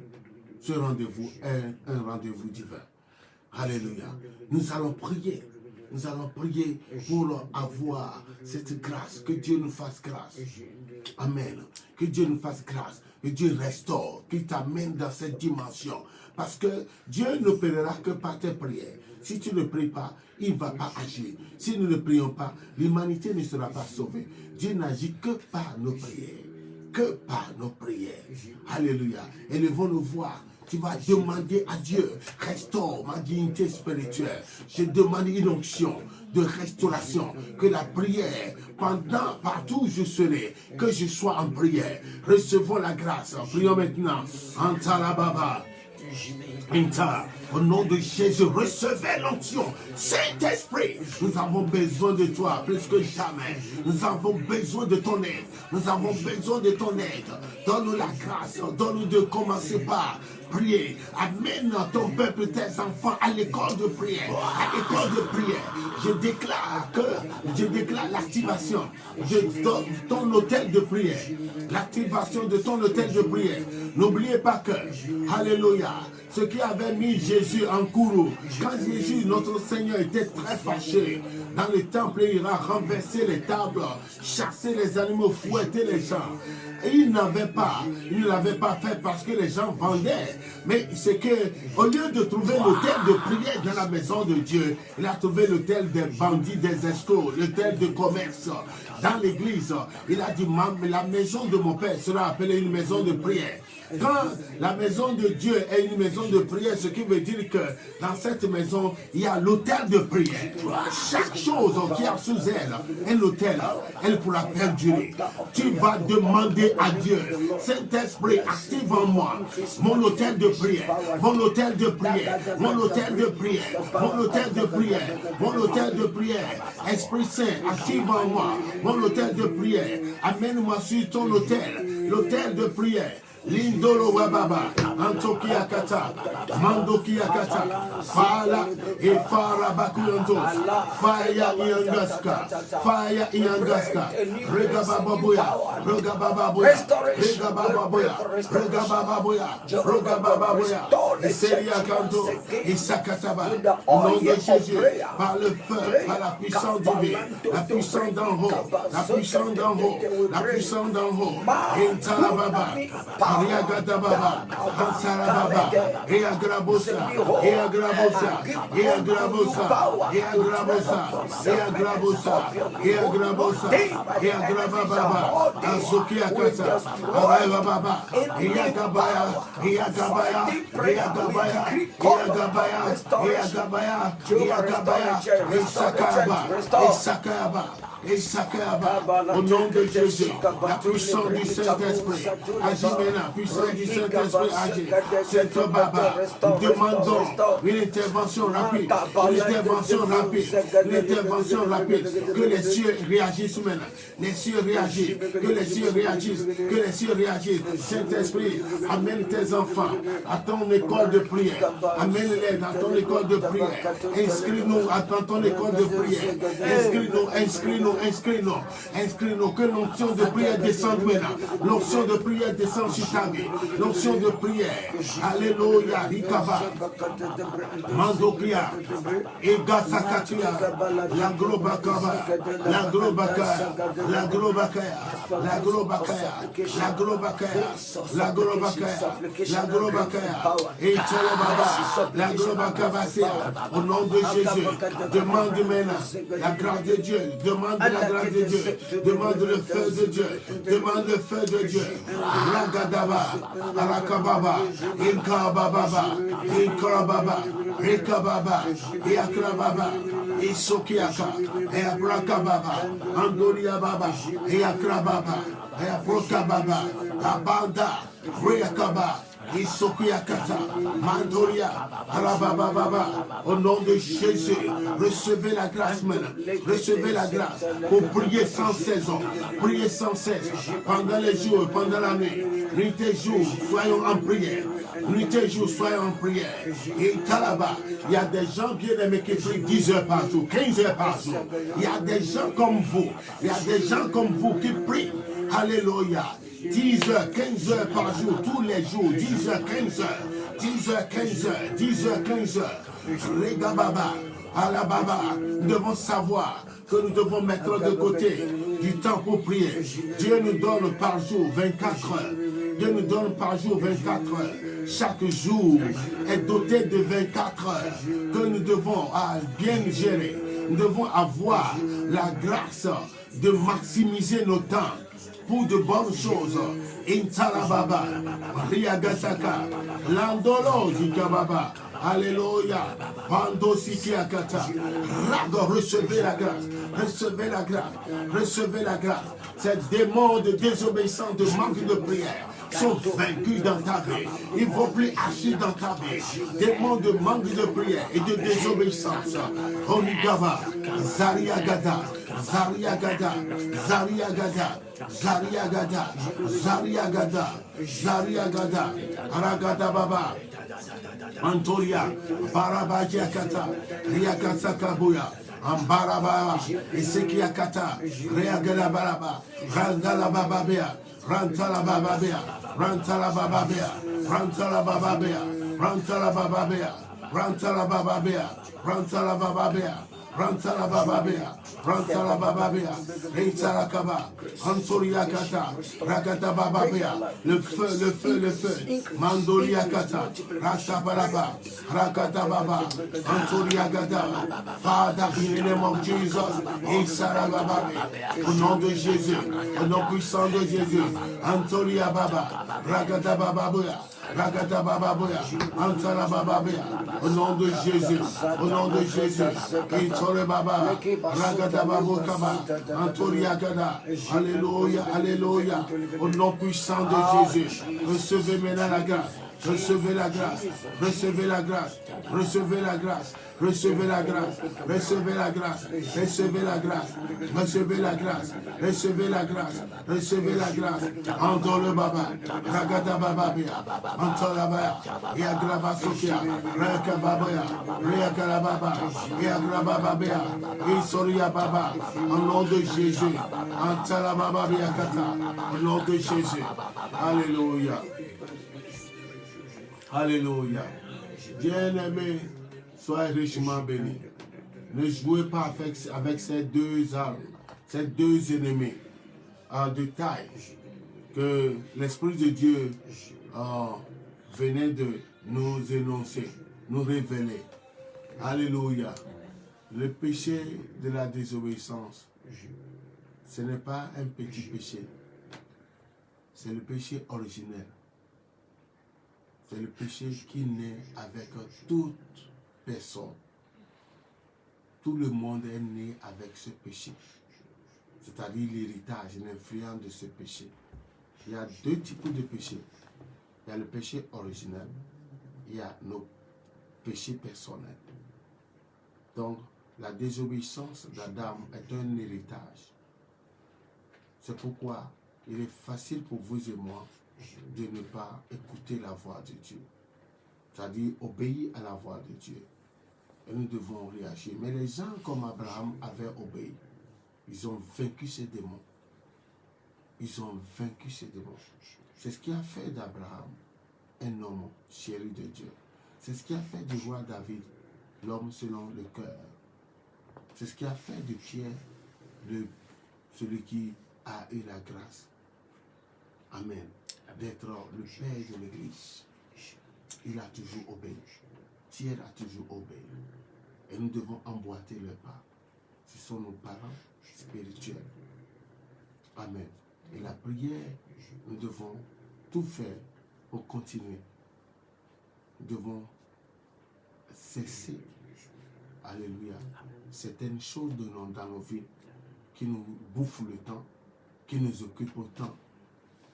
Ce rendez-vous est un rendez-vous divin. Alléluia. Nous allons prier. Nous allons prier pour avoir cette grâce. Que Dieu nous fasse grâce. Amen. Que Dieu nous fasse grâce. Que Dieu restaure. Qu'il t'amène dans cette dimension. Parce que Dieu n'opérera que par tes prières. Si tu ne pries pas, il ne va pas agir. Si nous ne prions pas, l'humanité ne sera pas sauvée. Dieu n'agit que par nos prières. Que par nos prières. Alléluia. Élevons nos voix. Tu vas demander à Dieu, restaure ma dignité spirituelle. Je demande une onction de restauration. Que la prière, partout où je serai, que je sois en prière. Recevons la grâce. Prions maintenant. Antalababa. Au nom de Jésus, recevez l'onction. Saint-Esprit, nous avons besoin de toi plus que jamais. Nous avons besoin de ton aide. Nous avons besoin de ton aide. Donne-nous la grâce. Donne-nous de commencer par prier. Amène ton peuple, tes enfants à l'école de prière. À l'école de prière. Je déclare l'activation de ton hôtel de prière. L'activation de ton hôtel de prière. N'oubliez pas que, alléluia, ce qui avait mis Jésus en courroux, quand Jésus, notre Seigneur, était très fâché, dans le temple, il a renversé les tables, chassé les animaux, fouetté les gens. Et il ne l'avait pas fait parce que les gens vendaient. Mais c'est que, au lieu de trouver l'autel de prière dans la maison de Dieu, il a trouvé l'autel des bandits, des escrocs, l'autel de commerce. Dans l'église, il a dit, la maison de mon père sera appelée une maison de prière. Quand la maison de Dieu est une maison de prière, ce qui veut dire que dans cette maison, il y a l'autel de prière. Chaque chose qui a sous elle est l'autel, elle pourra perdurer. Tu vas demander à Dieu, Saint-Esprit, active en moi mon autel de prière, mon autel de prière, mon autel de prière, mon autel de prière, mon autel de prière. Esprit Saint, active en moi mon autel de prière. Amène-moi sur ton autel, l'autel de prière. Lindolo Wababa, Antokia Kata, Mandokia Kata, Fala et Fara Bakuyanto, Faya Iangaska, Faya Iangaska, Regabababoya, Regabababoya, Regabababoya, Regabababoya, Regabababoya, Seria Kanto, Isakataba, au nom de Jésus, par le feu, par la puissance divine, la puissance d'en haut, la puissance d'en haut, la puissance d'en haut, Intalababa, Ariagadababa, Ansarababa, Eagrabosa, Eagrabosa, Eagrabosa, Eagrabosa, Eagrabosa, Eagrabosa, Eagrababa, Ansokia Kasa, Arababa, Eagabaya, Eagabaya, Eagabaya, Eagabaya, Eagabaya, Eagabaya, Esakaba, Esakaba, et Sakaba, au nom de Jésus, la puissance du Saint-Esprit, agis maintenant, puissance du Saint-Esprit, agis. C'est toi, Baba, nous demandons une intervention rapide, une intervention rapide, une intervention rapide, que les cieux réagissent maintenant, les cieux réagissent, que les cieux réagissent, que les cieux réagissent. Saint-Esprit, amène tes enfants à ton école de prière, amène-les dans ton école de prière, inscris-nous dans ton école de prière, inscris-nous, que l'onction de prière descende maintenant, l'onction de prière descende sur ta vie, l'onction de prière, alléluia, Rikaba, Mandokria, Egasakatia, la Globakaba, la Globakaya, la Globakaya, la Globakaya, la Globakaya, la Globakaya, la Globakaya, et Tchalababa, la Globakabasia, au nom de Jésus, demande maintenant la grâce de Dieu, demande la grâce de Dieu, demande le feu de Dieu, demande le feu de Dieu, Ragadaba, Arakababa, Inkababa, Inkarababa, Rekababa, Yakrababa, Isokiaka, Abrakababa, Andolia Baba, Yakrababa, Abrokababa, Abanda, Rekaba, Isokuyakata, Mandoria, Arabababa, au nom de Jésus, recevez la grâce maintenant, recevez la grâce pour prier sans saison, prier sans cesse, pendant les jours, pendant la nuit, nuit et jour, soyons en prière, nuit et jour, soyons en prière. Et Talaba, il y a des gens bien aimés qui prient 10 heures par jour, 15 heures par jour. Il y a des gens comme vous, il y a des gens comme vous qui prient, alléluia. 10 heures, 15 heures par jour, tous les jours, 10 heures, 15 heures, 10 heures, 15 heures, 10 heures, 15 heures. Regababa, Alababa, nous devons savoir que nous devons mettre de côté du temps pour prier. Dieu nous donne par jour 24 heures. Dieu nous donne par jour 24 heures. Chaque jour est doté de 24 heures que nous devons bien gérer. Nous devons avoir la grâce de maximiser nos temps pour de bonnes choses. Intalababa, Riagasaka, Landolo Zikababa, Alléluia, Pando Sikiakata, Rago, recevez la grâce, recevez la grâce, recevez la grâce. Ces démons de désobéissance, de manque de prière sont vaincus dans ta vie. Ils ne vont plus agir dans ta vie. Démons de manque de prière et de désobéissance. Onigaba, Zariagada, Zariagada, Zariagada, Zariagada, Zariagada, Zariagada, Aragada Baba, Antolia, Barabajiakata, Riakata Kabuya, Ambaraba, Esekiakata, Reagala Baraba, Randala Bababea, Rantala Bababea, Rantala Bababea, Rantala Bababea, Rantala Bababea, Rantala Bababea, Rantala Bababea, Rantala Bababea, Rantala Bababea, Rantala Kaba, Antoliakata, Rakata Bababea, le feu, le feu, le feu, Mandoliakata, Rastabaraba, Rakata Baba, Antoliakata, Father, in the name of Jesus, Isarabababe, au nom de Jésus, au nom puissant de Jésus, Antolia Baba, Rakata Bababea, Rakata Bababoya, Antala Bababea, au nom de Jésus, au nom de Jésus, Intore Baba, Ragata Babokaba, Antolia Gada, Alléluia, Alléluia, au nom puissant de Jésus, recevez maintenant la grâce. Recevez la grâce, recevez la grâce, recevez la grâce, recevez la grâce, recevez la grâce, recevez la grâce, recevez la grâce, recevez la grâce, recevez la grâce. Ando le Baba, Ragada Bababia, Antolabaya, Yagraba Sokia, Raka Babaya, Reakala Baba, Yagraba Babia, Isoria Baba, au nom de Jésus, Antala Bababia Kata, au nom de Jésus. Alléluia. Alléluia. Bien-aimés, soyez richement bénis. Ne jouez pas avec ces deux armes, ces deux ennemis de taille que l'Esprit de Dieu venait de nous énoncer, nous révéler. Alléluia. Le péché de la désobéissance, ce n'est pas un petit péché. C'est le péché originel. C'est le péché qui naît avec toute personne. Tout le monde est né avec ce péché. c'est-à-dire l'héritage, l'influence de ce péché. Il y a deux types de péchés. Il y a le péché originel, il y a nos péchés personnels. Donc, la désobéissance d'Adam est un héritage. C'est pourquoi il est facile pour vous et moi de ne pas écouter la voix de Dieu. C'est-à-dire obéir à la voix de Dieu. Et nous devons réagir. Mais les gens comme Abraham avaient obéi. Ils ont vaincu ces démons. Ils ont vaincu ces démons. C'est ce qui a fait d'Abraham un homme chéri de Dieu. C'est ce qui a fait du roi David l'homme selon le cœur. C'est ce qui a fait de Pierre celui qui a eu la grâce. Amen. D'être le père de l'Église. Il a toujours obéi. Pierre a toujours obéi. Et nous devons emboîter le pas. Ce sont nos parents spirituels. Amen. Et la prière, nous devons tout faire pour continuer. Nous devons cesser. Alléluia. Certaines choses dans nos vies qui nous bouffent le temps, qui nous occupent autant,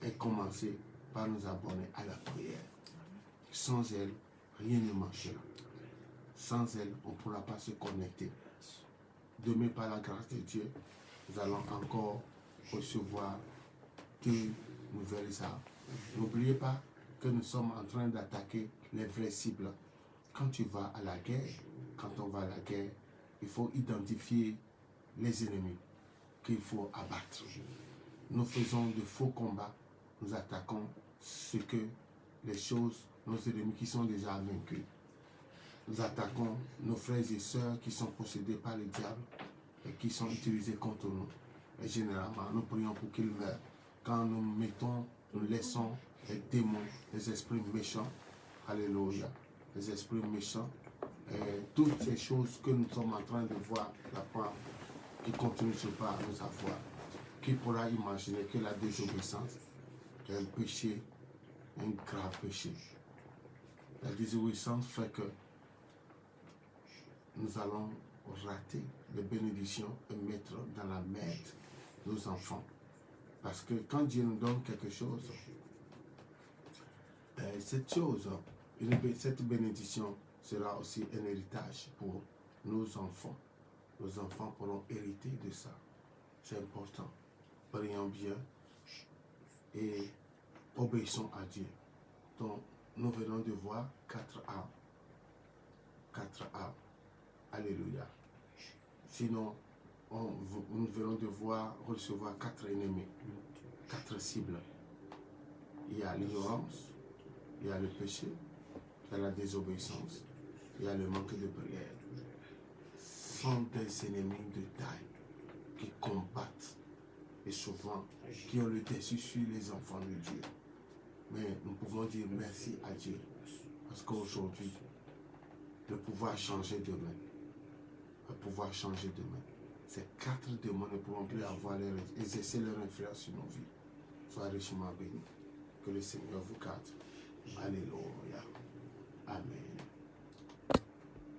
et commencer par nous abonner à la prière. Sans elle, rien ne marchera. Sans elle, on ne pourra pas se connecter. Demain, par la grâce de Dieu, nous allons encore recevoir de nouvelles armes. N'oubliez pas que nous sommes en train d'attaquer les vraies cibles. Quand tu vas à la guerre, quand on va à la guerre, il faut identifier les ennemis qu'il faut abattre. Nous faisons de faux combats, nous attaquons nos ennemis qui sont déjà vaincus. Nous attaquons nos frères et sœurs qui sont possédés par le diable et qui sont utilisés contre nous. Et généralement, nous prions pour qu'ils meurent. Quand nous laissons les démons, les esprits méchants, alléluia, les esprits méchants, et toutes ces choses que nous sommes en train de voir, la preuve, qui continuent pas à nous avoir. Qui pourra imaginer que la désobéissance est un péché, un grave péché. La désobéissance fait que nous allons rater les bénédictions et mettre dans la merde nos enfants. Parce que quand Dieu nous donne quelque chose, cette bénédiction sera aussi un héritage pour nos enfants. Nos enfants pourront hériter de ça. C'est important. Prions bien et obéissons à Dieu. Donc, nous venons de voir 4 armes. 4 armes. Alléluia. Sinon, nous venons de recevoir 4 ennemis, 4 cibles. Il y a l'ignorance, il y a le péché, il y a la désobéissance, il y a le manque de prière. Ce sont des ennemis de taille qui combattent et souvent qui ont le dessus sur les enfants de Dieu. Mais nous pouvons dire merci à Dieu parce qu'aujourd'hui, le pouvoir a changé demain. Le pouvoir changer demain. Ces 4 démons ne pourront plus exercer leur influence sur nos vies. Soyez richement bénis. Que le Seigneur vous garde. Alléluia. Amen.